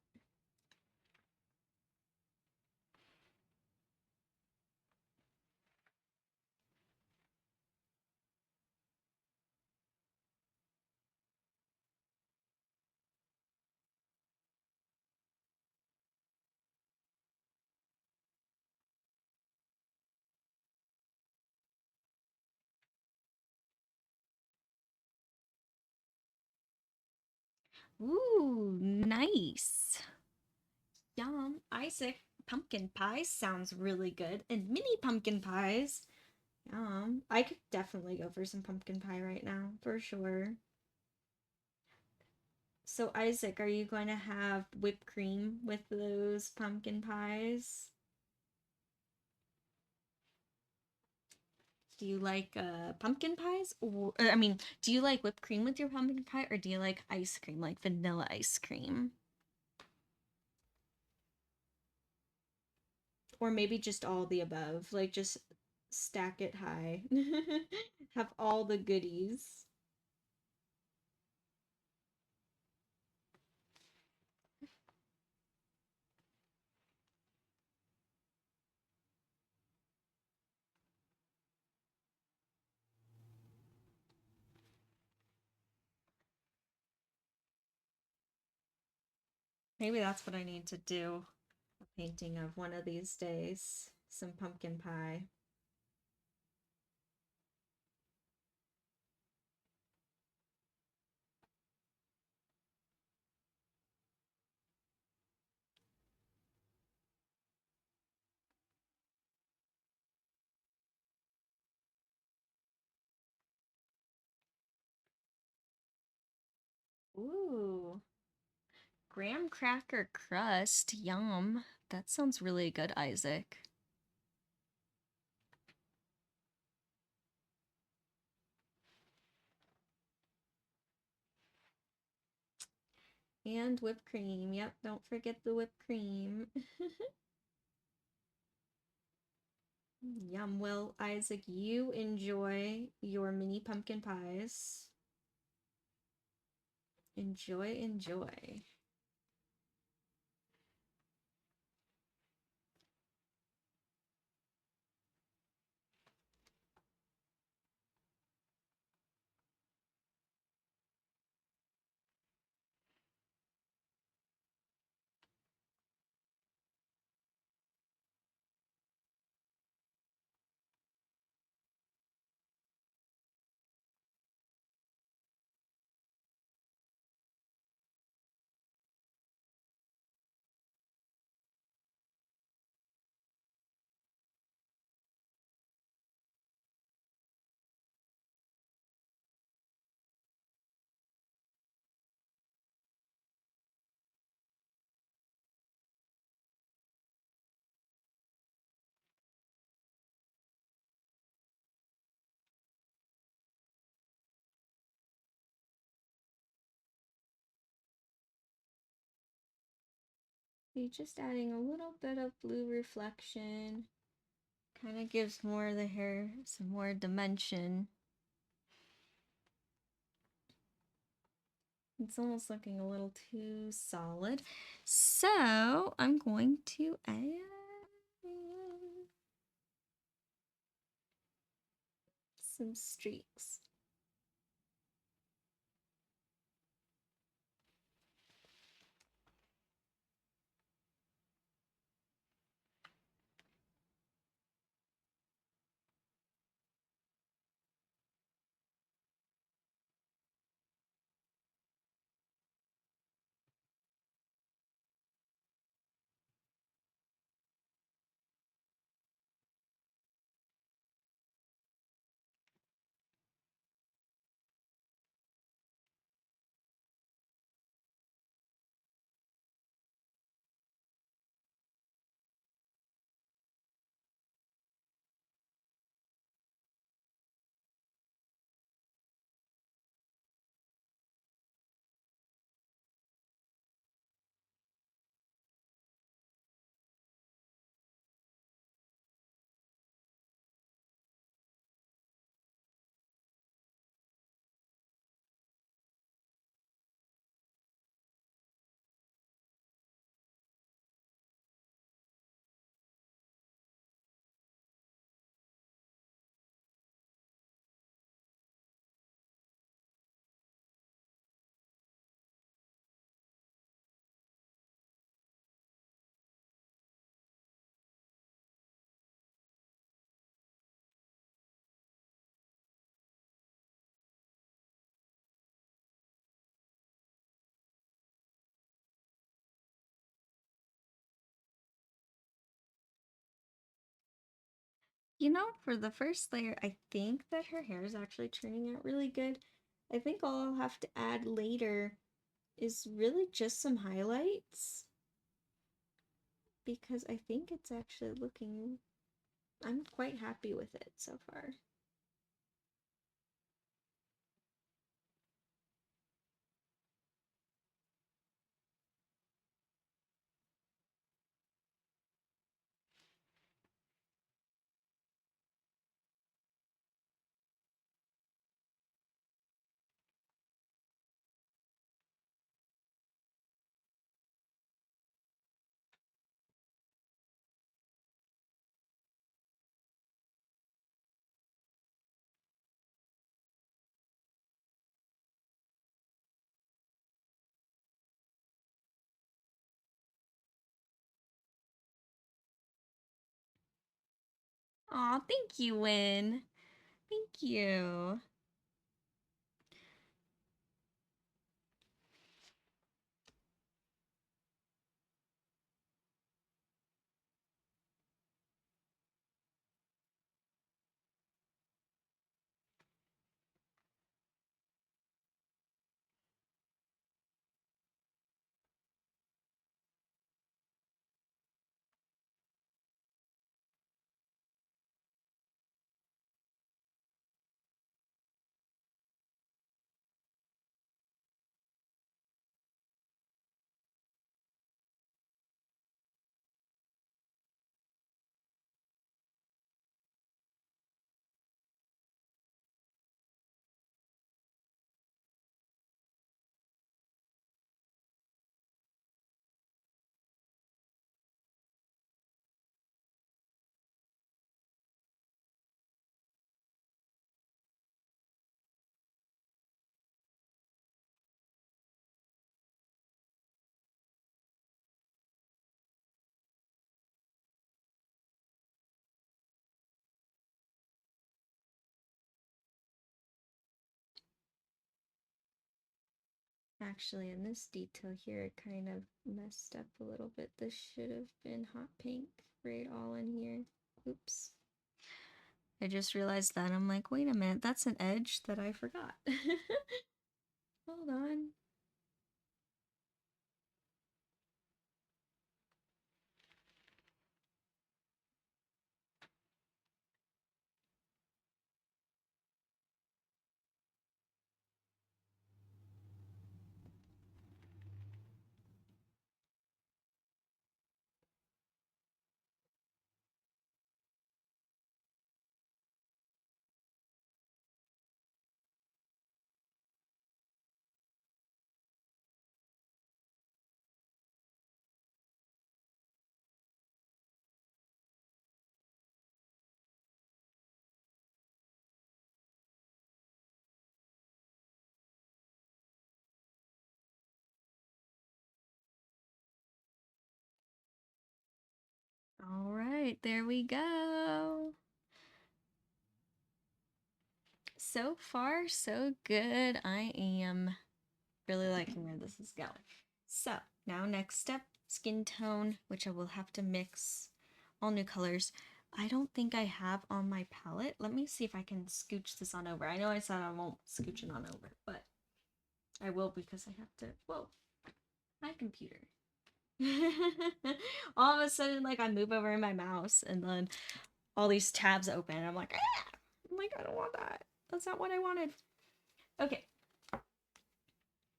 Ooh, nice. Yum. Isaac, pumpkin pie sounds really good. And mini pumpkin pies. Yum. I could definitely go for some pumpkin pie right now, for sure. So, Isaac, are you going to have whipped cream with those pumpkin pies? Do you like pumpkin pies? Or, I mean, do you like whipped cream with your pumpkin pie, or do you like ice cream, like vanilla ice cream? Or maybe just all the above, like just stack it high. Have all the goodies. Maybe that's what I need to do. A painting of one of these days. Some pumpkin pie. Ooh. Graham cracker crust. Yum. That sounds really good, Isaac. And whipped cream. Yep, don't forget the whipped cream. Yum. Well, Isaac, you enjoy your mini pumpkin pies. Enjoy, enjoy. You're just adding a little bit of blue reflection. Kind of gives more of the hair some more dimension. It's almost looking a little too solid. So I'm going to add some streaks. You know, for the first layer, I think that her hair is actually turning out really good. I think all I'll have to add later is really just some highlights because I think it's actually looking, I'm quite happy with it so far. Aw, thank you, Win. Thank you. Actually, in this detail here, it kind of messed up a little bit. This should have been hot pink right all in here. Oops. I just realized that. I'm like, wait a minute, that's an edge that I forgot. Hold on. All right, there we go. So far, so good. I am really liking where this is going. So now next step, skin tone, which I will have to mix all new colors. I don't think I have on my palette. Let me see if I can scooch this on over. I know I said I won't scooch it on over, but I will because I have to. Whoa, my computer. All of a sudden, like I move over in my mouse and then all these tabs open. And I'm like, ah! I'm like, I don't want that. That's not what I wanted. Okay.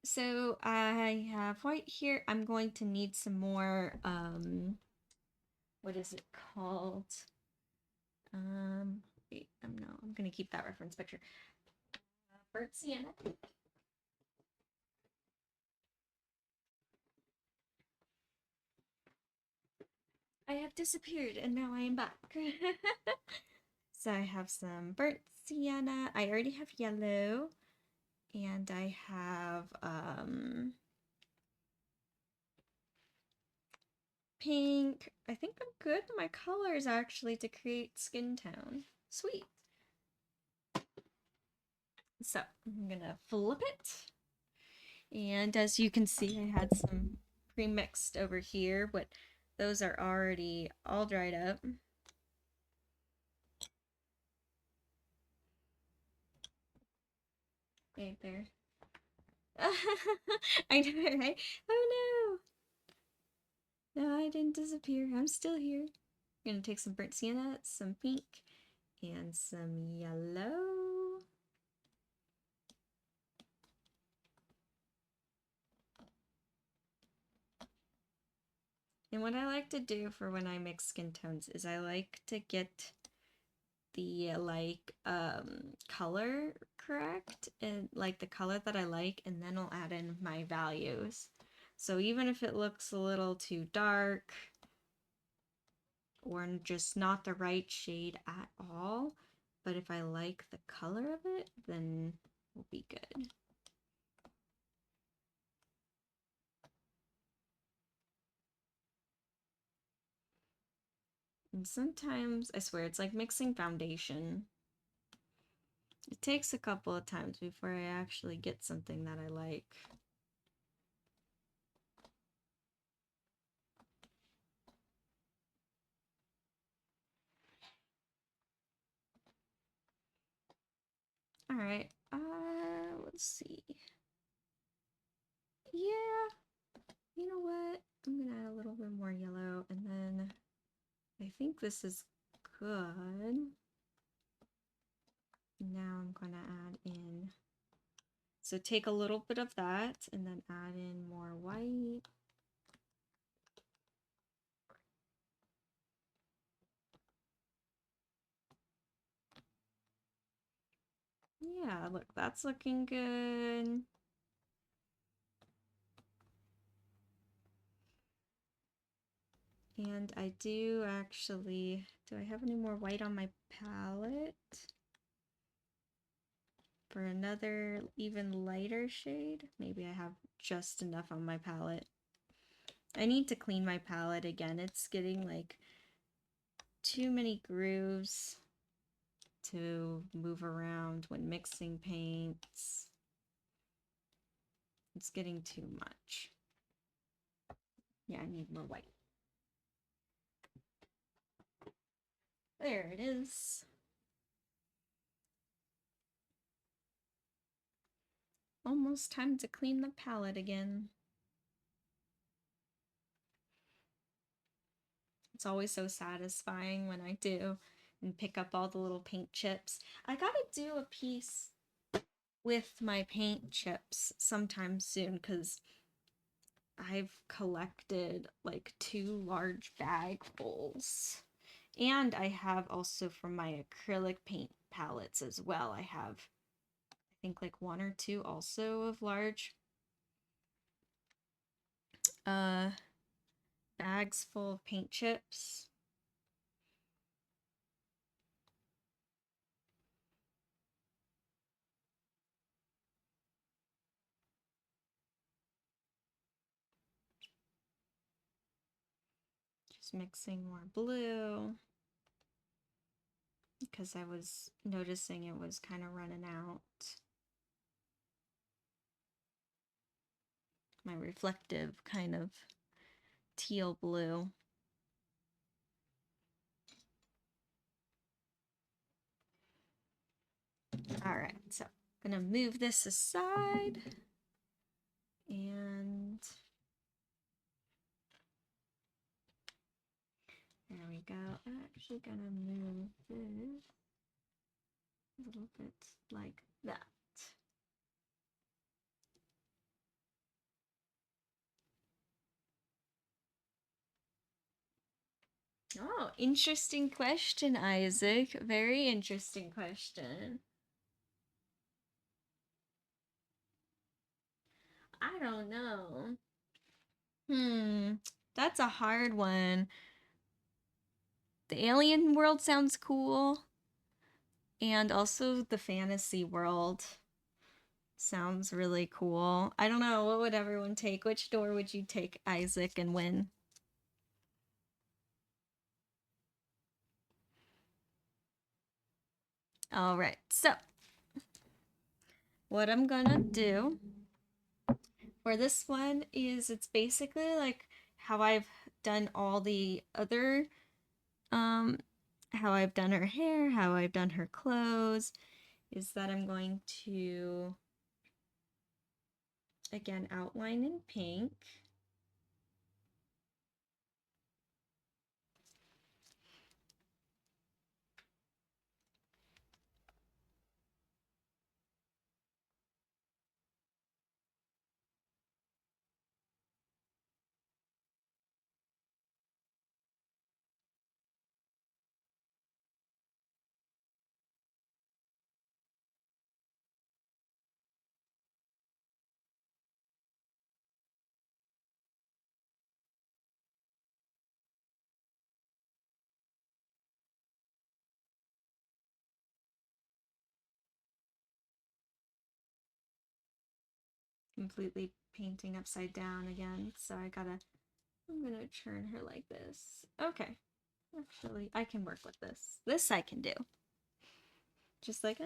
So I have white here. I'm going to need some more, what is it called? Wait, no, I'm gonna keep that reference picture. Burnt sienna. I have disappeared and now I am back. So I have some burnt sienna. I already have yellow. And I have pink. I think I'm good with my colors actually to create skin tone. Sweet. So I'm gonna flip it. And as you can see, I had some pre-mixed over here, but those are already all dried up. Right there. I know, right? Oh no! No, I didn't disappear. I'm still here. I'm gonna take some burnt sienna, some pink, and some yellow. And what I like to do for when I mix skin tones is I like to get the color correct and like the color that I like, and then I'll add in my values. So even if it looks a little too dark or just not the right shade at all, but if I like the color of it, then we'll be good. And sometimes, I swear, it's like mixing foundation. It takes a couple of times before I actually get something that I like. All right, let's see. Yeah, you know what? I'm gonna add a little bit more yellow, and then I think this is good. Now I'm gonna add in, so take a little bit of that and then add in more white. Yeah, look, that's looking good. And I do actually, do I have any more white on my palette? For another even lighter shade, maybe I have just enough on my palette. I need to clean my palette again. It's getting like too many grooves to move around when mixing paints. It's getting too much. Yeah, I need more white. There it is. Almost time to clean the palette again. It's always so satisfying when I do and pick up all the little paint chips. I gotta do a piece with my paint chips sometime soon because I've collected like 2 large bagfuls. And I have also from my acrylic paint palettes as well. I have, I think, like 1 or 2 also of large bags full of paint chips. Just mixing more blue because I was noticing it was kind of running out. My reflective kind of teal blue. All right, so I'm gonna move this aside and there we go. I'm actually gonna move this a little bit like that. Oh, interesting question, Isaac. Very interesting question. I don't know. That's a hard one. The alien world sounds cool. And also the fantasy world sounds really cool. I don't know, what would everyone take? Which door would you take, Isaac, and when? All right, so what I'm gonna do for this one is it's basically like how I've done all the other, how I've done her hair, how I've done her clothes, is that I'm going to, again, outline in pink. Completely painting upside down again, so I'm gonna turn her like this. Okay, actually, I can work with this. This I can do. Just like,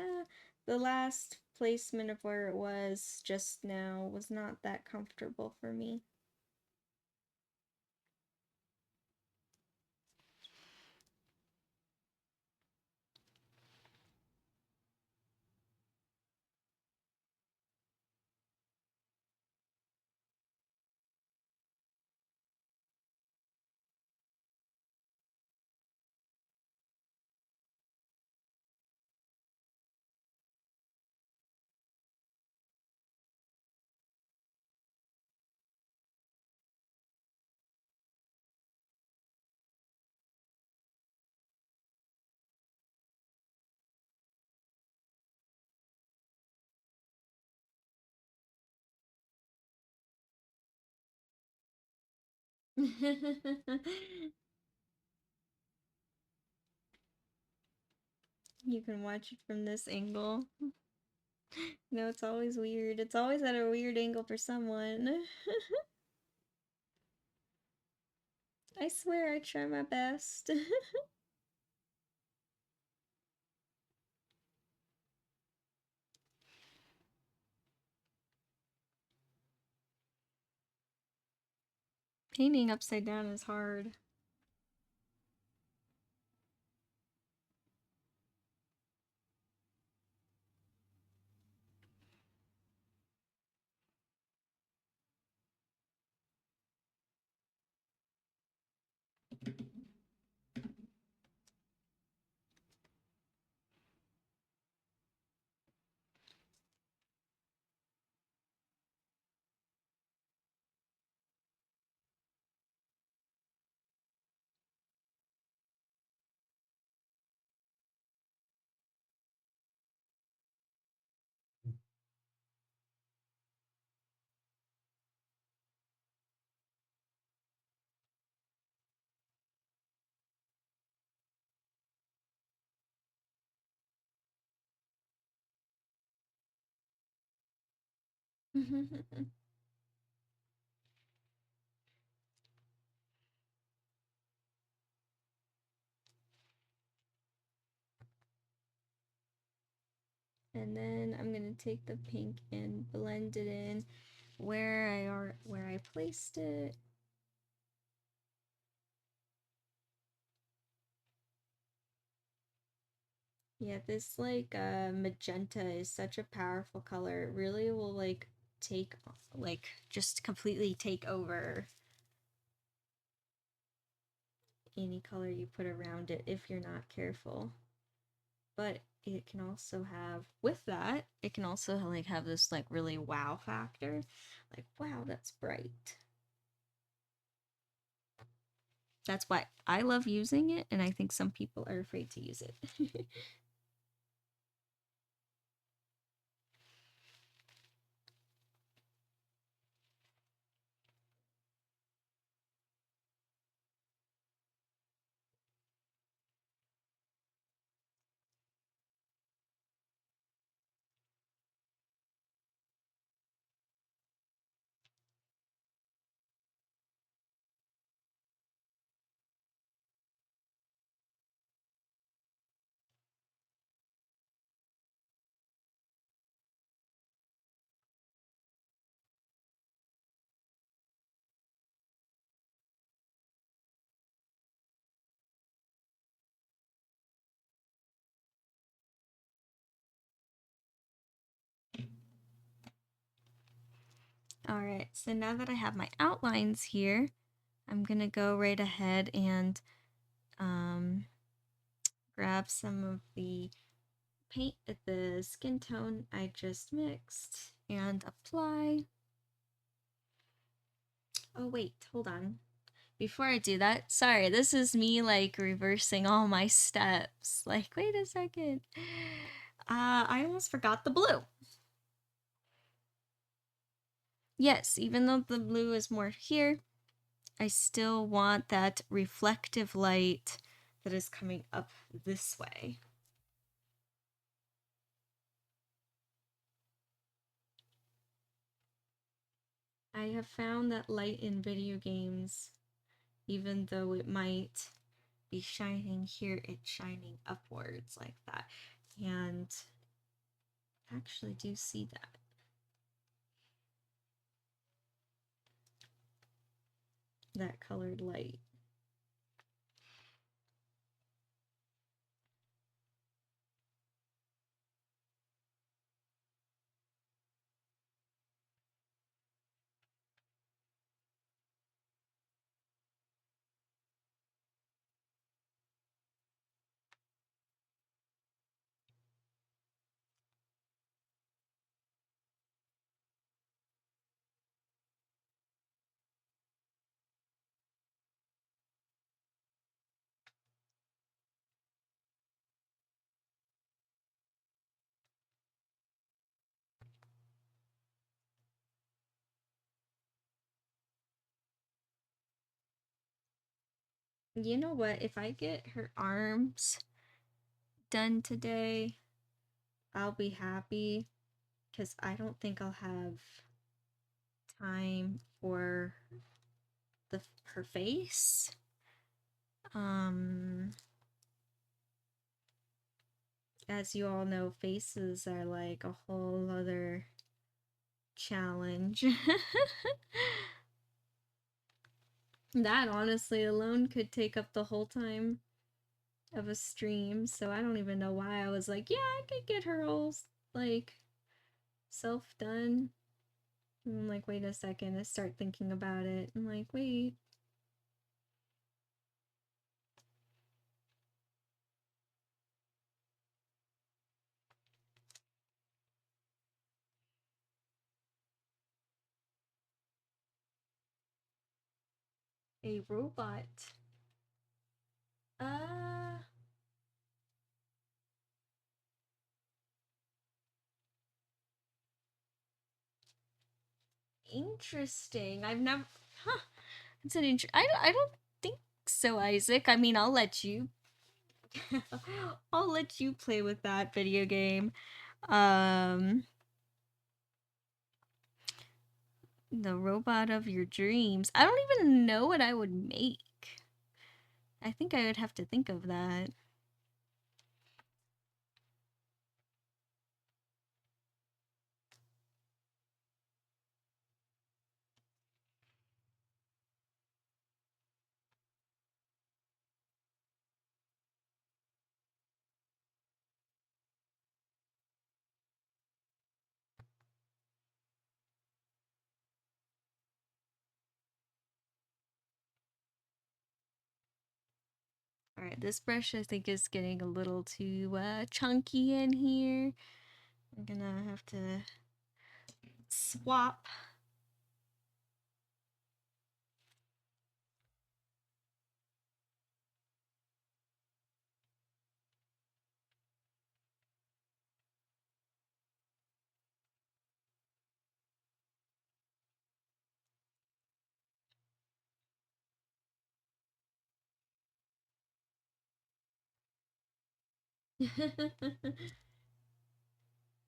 the last placement of where it was just now was not that comfortable for me. You can watch it from this angle. No, it's always weird. It's always at a weird angle for someone. I swear I try my best. Painting upside down is hard. And then I'm gonna take the pink and blend it in where I placed it. Yeah, this like magenta is such a powerful color. It really will like just completely take over any color you put around it if you're not careful. But it can also have, with that, it can also like have this like really wow factor. Like, wow, that's bright. That's why I love using it, and I think some people are afraid to use it. All right, so now that I have my outlines here, I'm gonna go right ahead and grab some of the paint at the skin tone I just mixed and apply. Oh wait, hold on. Before I do that, sorry, this is me like reversing all my steps. Like, wait a second. I almost forgot the blue. Yes, even though the blue is more here, I still want that reflective light that is coming up this way. I have found that light in video games, even though it might be shining here, it's shining upwards like that. And I actually do see that. That colored light. You know what? If I get her arms done today, I'll be happy because I don't think I'll have time for her face. As you all know, faces are like a whole other challenge. That honestly alone could take up the whole time of a stream, so I don't even know why I was like, yeah, I could get her all like self done. And I'm like, wait a second, I start thinking about it. I'm like, wait. A robot. Uh Interesting. I've never huh. It's an I don't think so, Isaac. I mean, I'll let you I'll let you play with that video game. Um the robot of your dreams. I don't even know what I would make. I think I would have to think of that. Alright, this brush I think is getting a little too chunky in here. I'm gonna have to swap.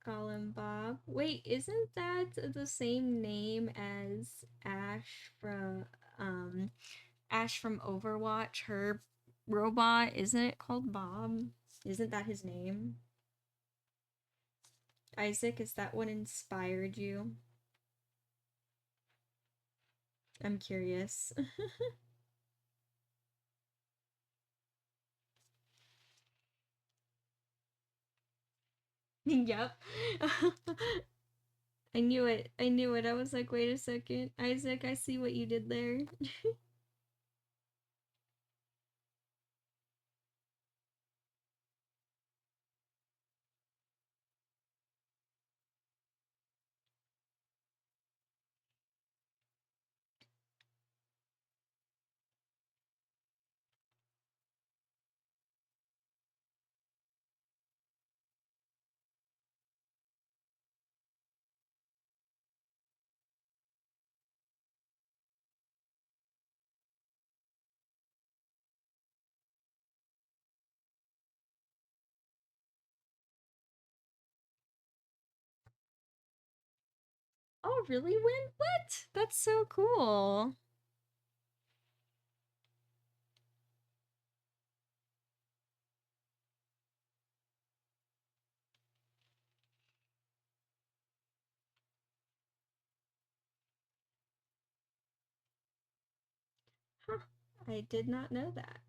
Call him Bob. Wait, isn't that the same name as um Ash from Overwatch? Her robot, isn't it called Bob? Isn't that his name? Isaac, is that what inspired you? I'm curious. Yep. I knew it. I knew it. I was like, wait a second. Isaac, I see what you did there. Oh, really, Win? What? That's so cool. Huh. I did not know that.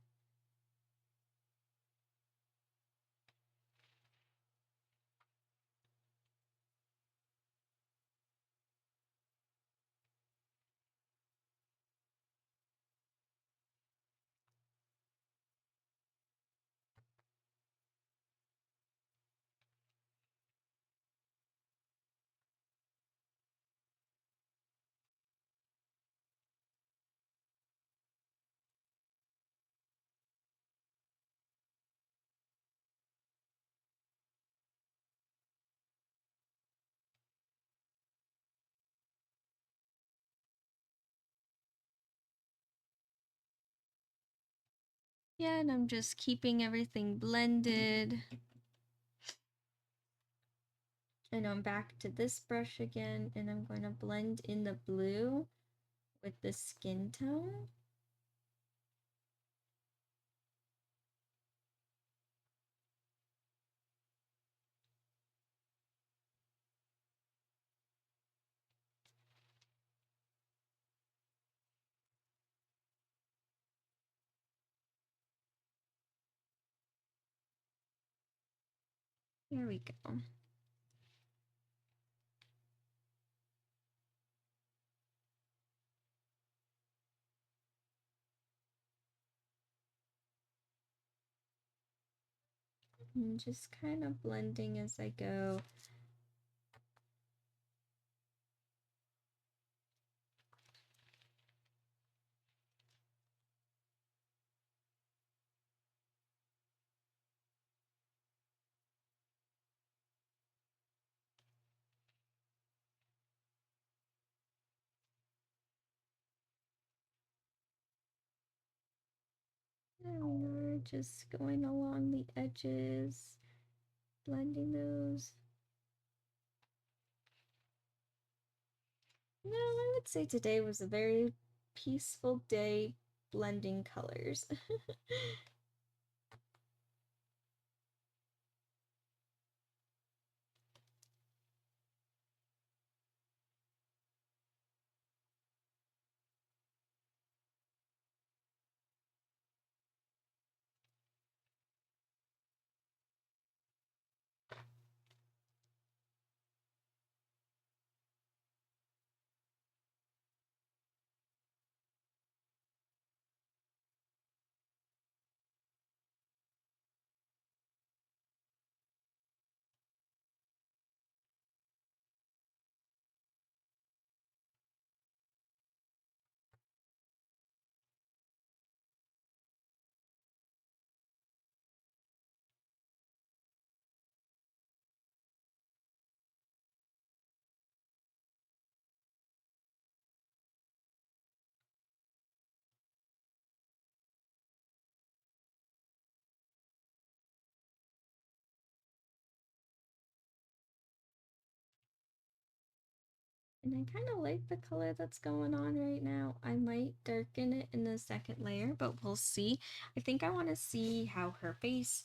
Yeah, and I'm just keeping everything blended. And I'm back to this brush again, and I'm going to blend in the blue with the skin tone. There we go. And just kind of blending as I go. There we are, just going along the edges, blending those. No, I would say today was a very peaceful day blending colors. And I kind of like the color that's going on right now. I might darken it in the second layer, but we'll see. I think I want to see how her face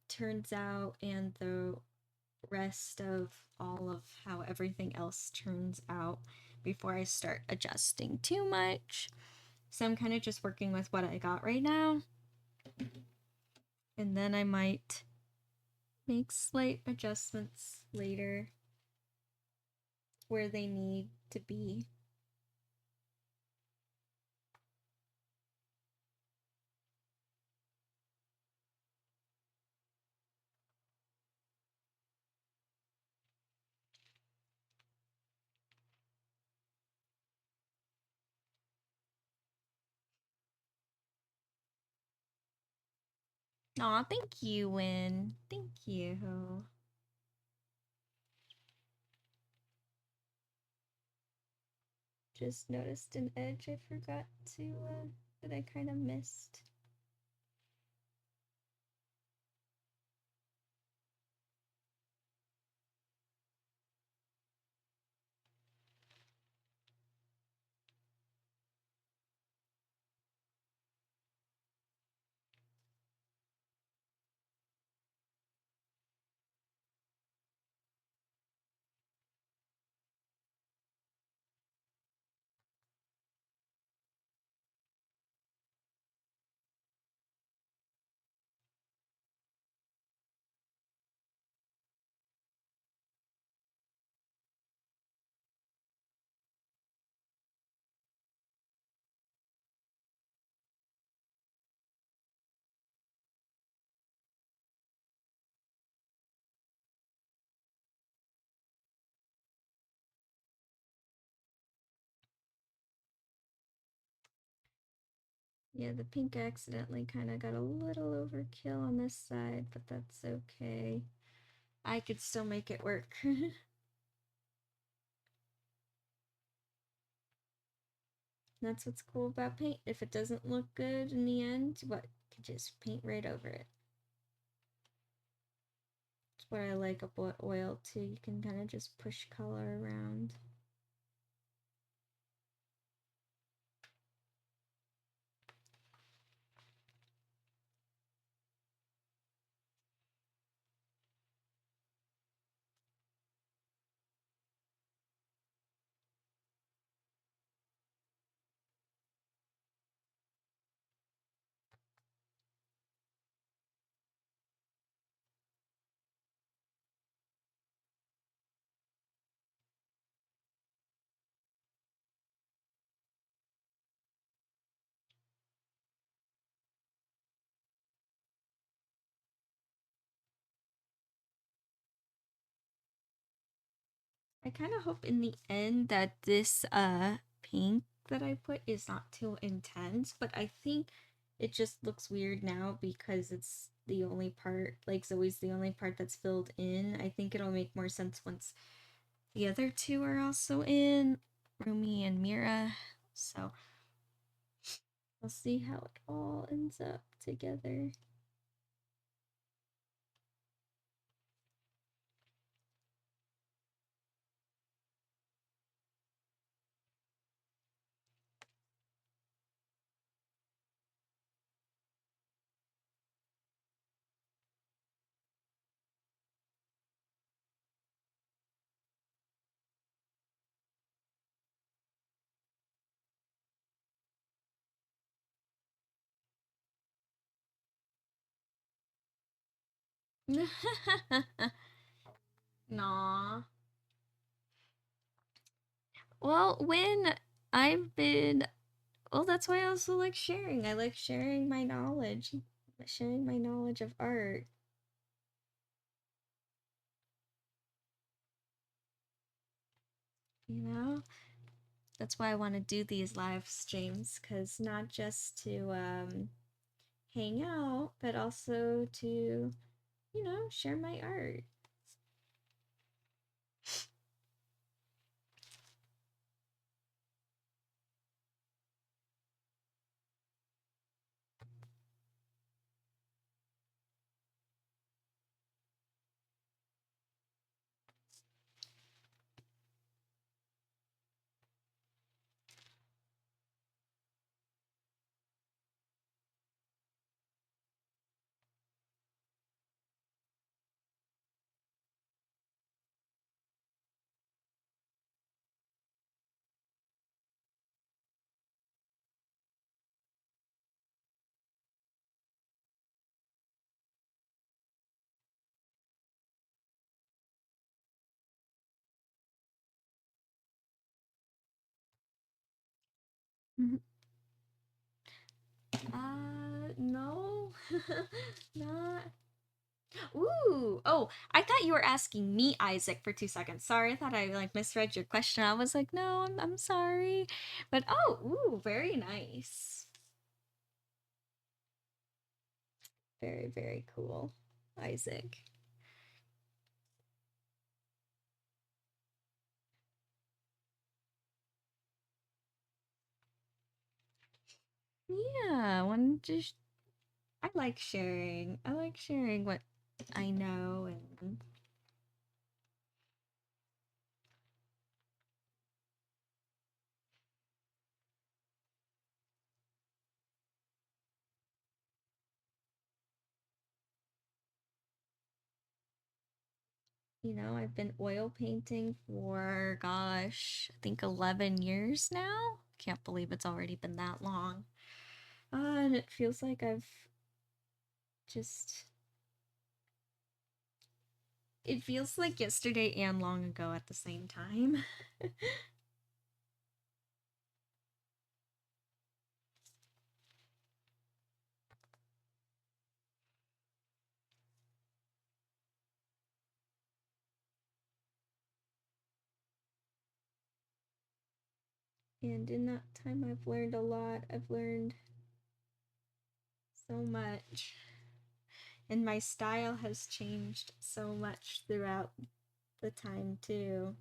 turns out and the rest of all of how everything else turns out before I start adjusting too much. So I'm kind of just working with what I got right now. And then I might make slight adjustments later where they need to be. Aw, thank you, Win. Thank you. Just noticed an edge I forgot to, that I kind of missed. Yeah, the pink accidentally kind of got a little overkill on this side, but that's okay. I could still make it work. That's what's cool about paint. If it doesn't look good in the end, what? You can just paint right over it. That's what I like about oil too. You can kind of just push color around. I kind of hope in the end that this pink that I put is not too intense, but I think it just looks weird now because it's the only part, like Zoe's the only part that's filled in. I think it'll make more sense once the other two are also in, Rumi and Mira. So we'll see how it all ends up together. Nah. Well, when I've been, well, that's why I also like sharing. I like sharing my knowledge of art. You know, that's why I want to do these live streams, because not just to hang out, but also to, share my art. No, not. Ooh, oh, I thought you were asking me, Isaac, for 2 seconds. Sorry, I thought I like misread your question. I was like, no, I'm sorry, but oh, ooh, very nice, very cool, Isaac. Yeah, one just I like sharing. I like sharing what I know and I've been oil painting for gosh, I think 11 years now. Can't believe it's already been that long. And it feels like I've just it feels like yesterday and long ago at the same time. And in that time I've learned a lot. I've learned so much. And my style has changed so much throughout the time too.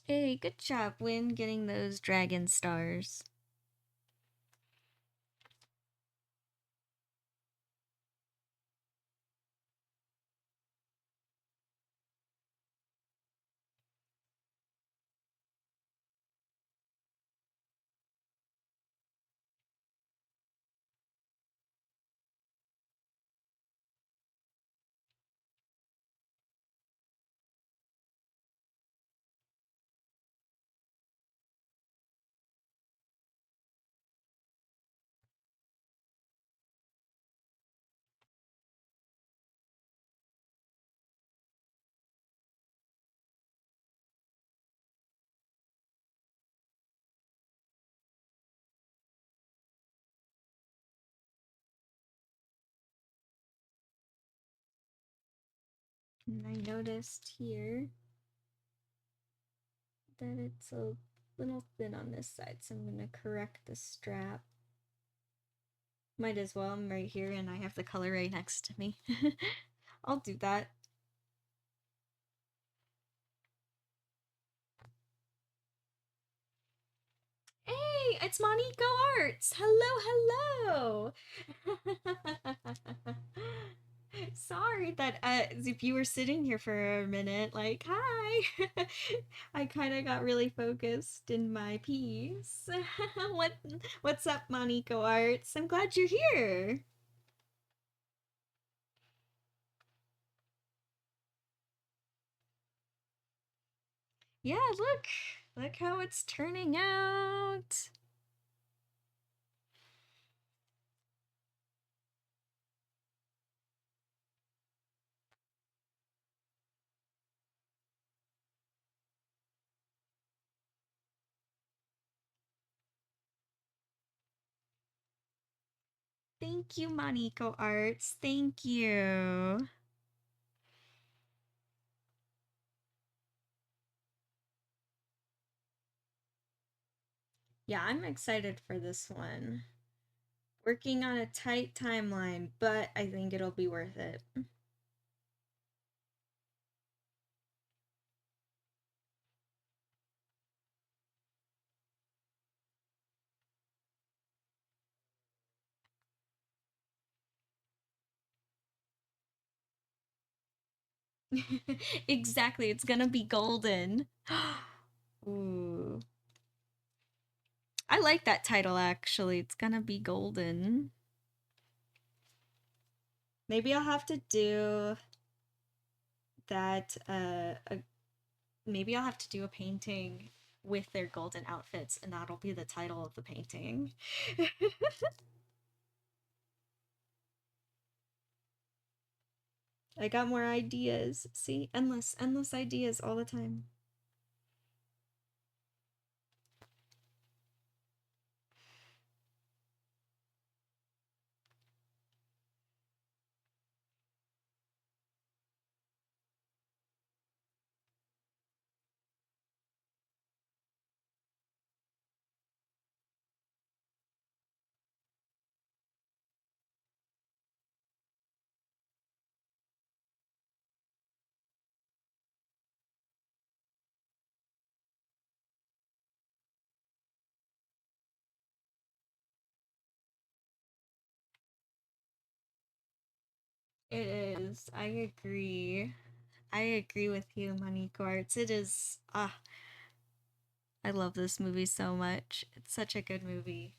Hey, good job, Win, getting those dragon stars. And I noticed here that it's a little thin on this side, so I'm gonna correct the strap. Might as well, I'm right here and I have the color right next to me. I'll do that. Hey, it's Moniko Arts! Hello, hello! Sorry that if you were sitting here for a minute, like, hi! I kind of got really focused in my piece. what what's up, Moniko Arts? I'm glad you're here. Yeah, look how it's turning out. Thank you, Moniko Arts. Thank you. Yeah, I'm excited for this one. Working on a tight timeline, but I think it'll be worth it. Exactly, it's gonna be golden. Ooh. I like that title actually. It's gonna be golden. Maybe I'll have to do that maybe I'll have to do a painting with their golden outfits and that'll be the title of the painting. I got more ideas. See, endless ideas all the time. It is. I agree. I agree with you, Money Quartz. It is. I love this movie so much. It's such a good movie.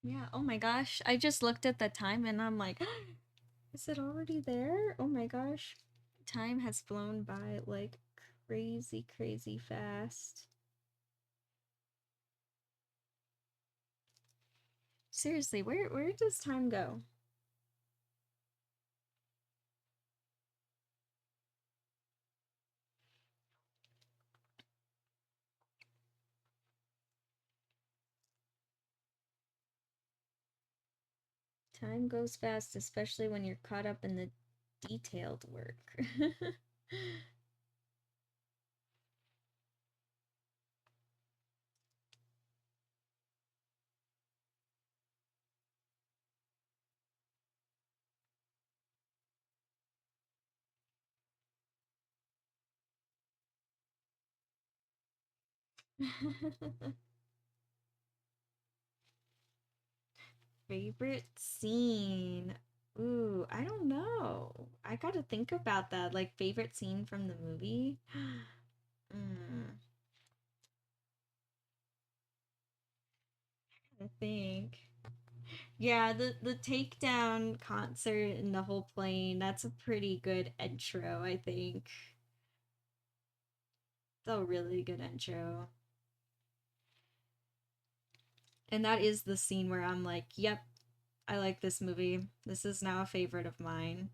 Yeah, oh my gosh. I just looked at the time and I'm like, is it already there? Oh my gosh. Time has flown by like crazy, crazy fast. Seriously, where does time go? Time goes fast, especially when you're caught up in the detailed work. Favorite scene? Ooh, I don't know. I gotta think about that. Like, favorite scene from the movie? Mm, I think. Yeah, the takedown concert and the whole plane, that's a pretty good intro, I think. It's a really good intro. And that is the scene where I'm like, yep, I like this movie. This is now a favorite of mine.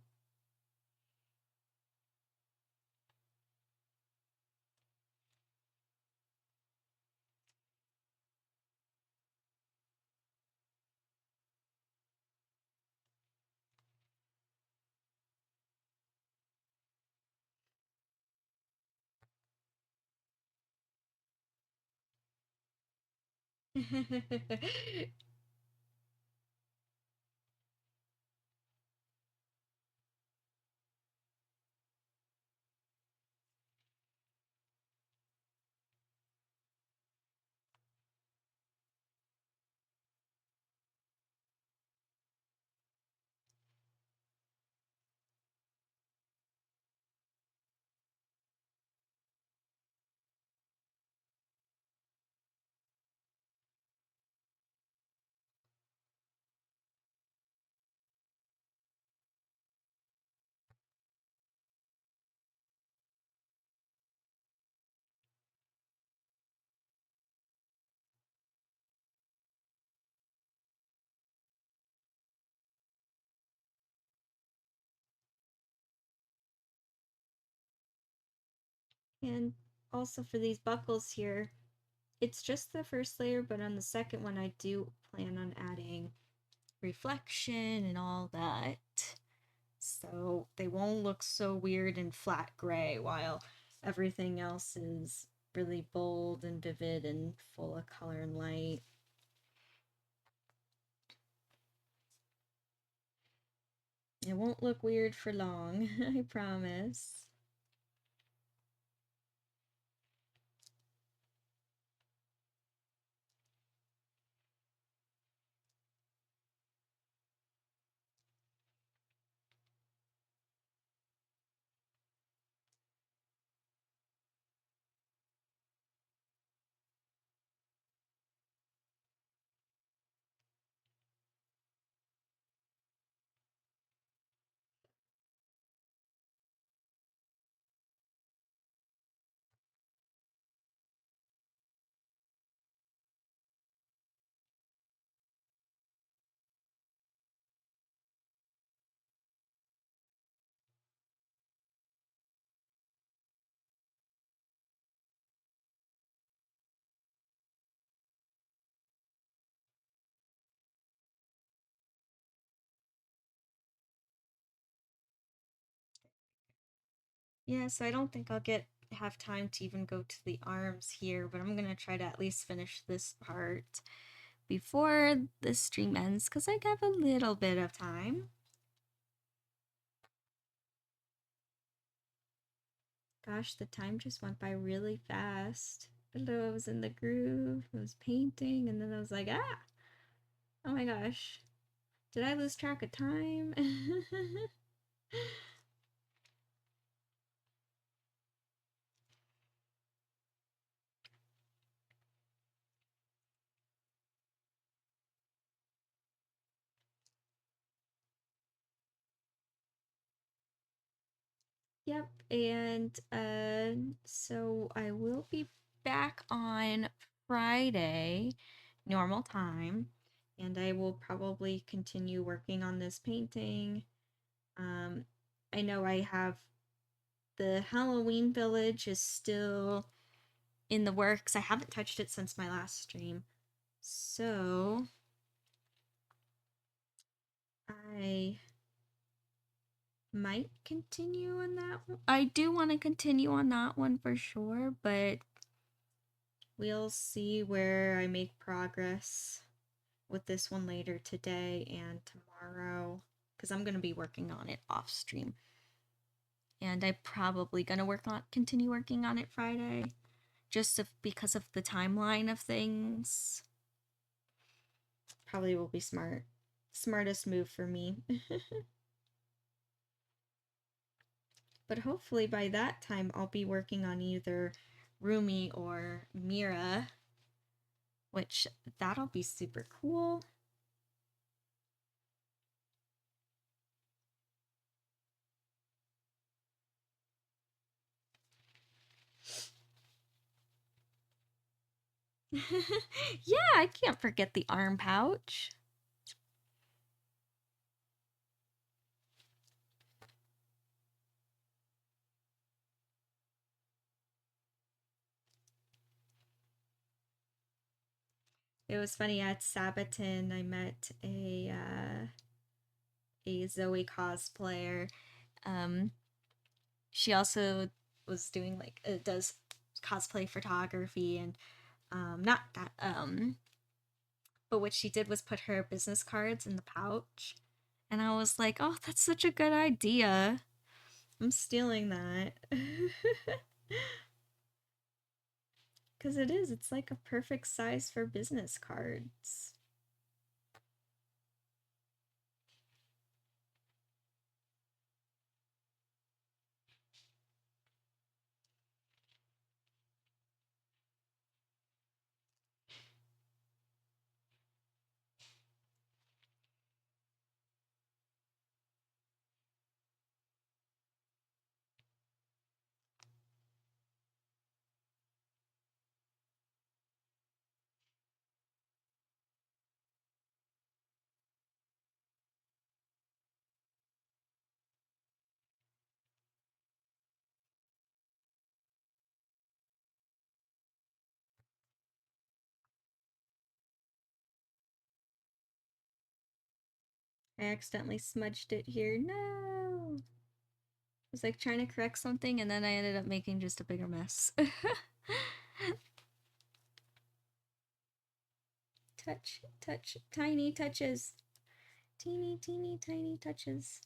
And also for these buckles here, it's just the first layer, but on the second one I do plan on adding reflection and all that. So they won't look so weird and flat gray while everything else is really bold and vivid and full of color and light. It won't look weird for long, I promise. Yeah, so I don't think I'll have time to even go to the arms here, but I'm gonna try to at least finish this part before the stream ends because I have a little bit of time. Gosh, the time just went by really fast. I was in the groove, I was painting, and then I was like, ah, oh my gosh, did I lose track of time? Yep, and so I will be back on Friday, normal time, and I will probably continue working on this painting. I know I have the Halloween Village is still in the works. I haven't touched it since my last stream. So I might continue on that one. I do want to continue on that one for sure, but we'll see where I make progress with this one later today and tomorrow because I'm going to be working on it off stream. And I'm probably going to continue working on it Friday just because of the timeline of things. Probably will be smartest move for me. But hopefully by that time I'll be working on either Rumi or Mira, which that'll be super cool. Yeah, I can't forget the arm pouch. It was funny at Sabaton. I met a Zoe cosplayer. Um, she also was doing like does cosplay photography and not that but what she did was put her business cards in the pouch, and I was like, oh, that's such a good idea. I'm stealing that. Because it is, it's like a perfect size for business cards. I accidentally smudged it here. No! I was like trying to correct something and then I ended up making just a bigger mess. Touch, touch, tiny touches. Teeny, teeny, tiny touches.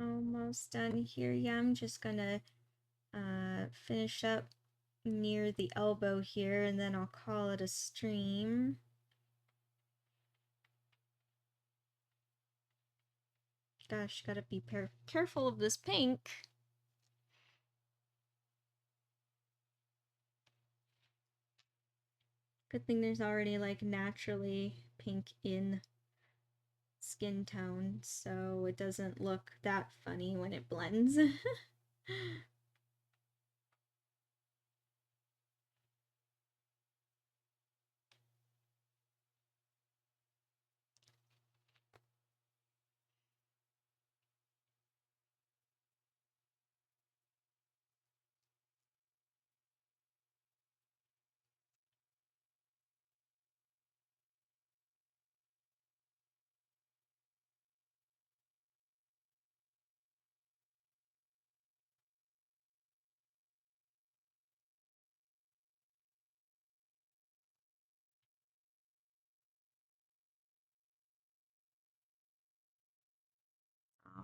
Almost done here. Yeah, I'm just gonna finish up near the elbow here and then I'll call it a stream. Gosh, gotta be careful of this pink. Good thing there's already like naturally pink in skin tone, so it doesn't look that funny when it blends.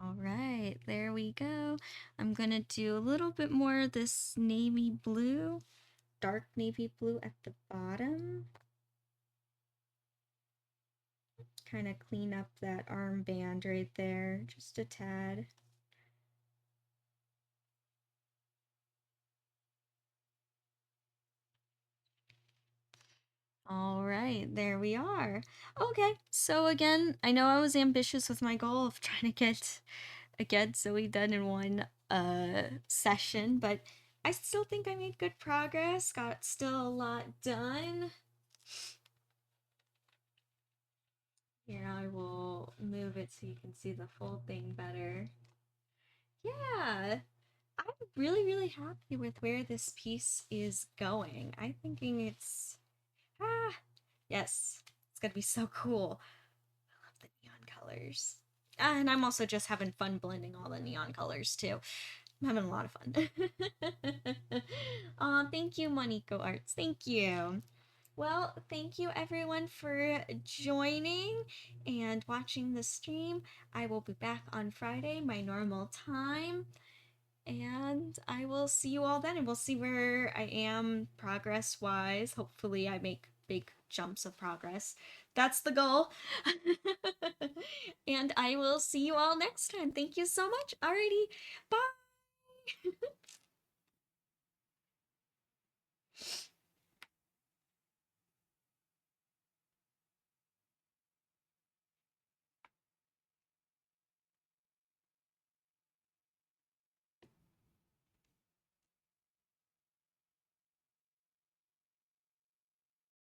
All right, there we go. I'm gonna do a little bit more of this navy blue, dark navy blue at the bottom. Kind of clean up that armband right there, just a tad. All right, there we are. Okay, so again, I know I was ambitious with my goal of trying to get Zoe done in one session, but I still think I made good progress. Got still a lot done. Here, I will move it so you can see the full thing better. Yeah, I'm really, really happy with where this piece is going. I'm thinking it's, yes, It's gonna be so cool. I love the neon colors. And I'm also just having fun blending all the neon colors too. I'm having a lot of fun. Aw, thank you, Moniko Arts. Thank you. Well, thank you everyone for joining and watching the stream. I will be back on Friday, my normal time. And I will see you all then, and we'll see where I am progress-wise. Hopefully I make big jumps of progress. That's the goal. And I will see you all next time. Thank you so much. Alrighty, bye!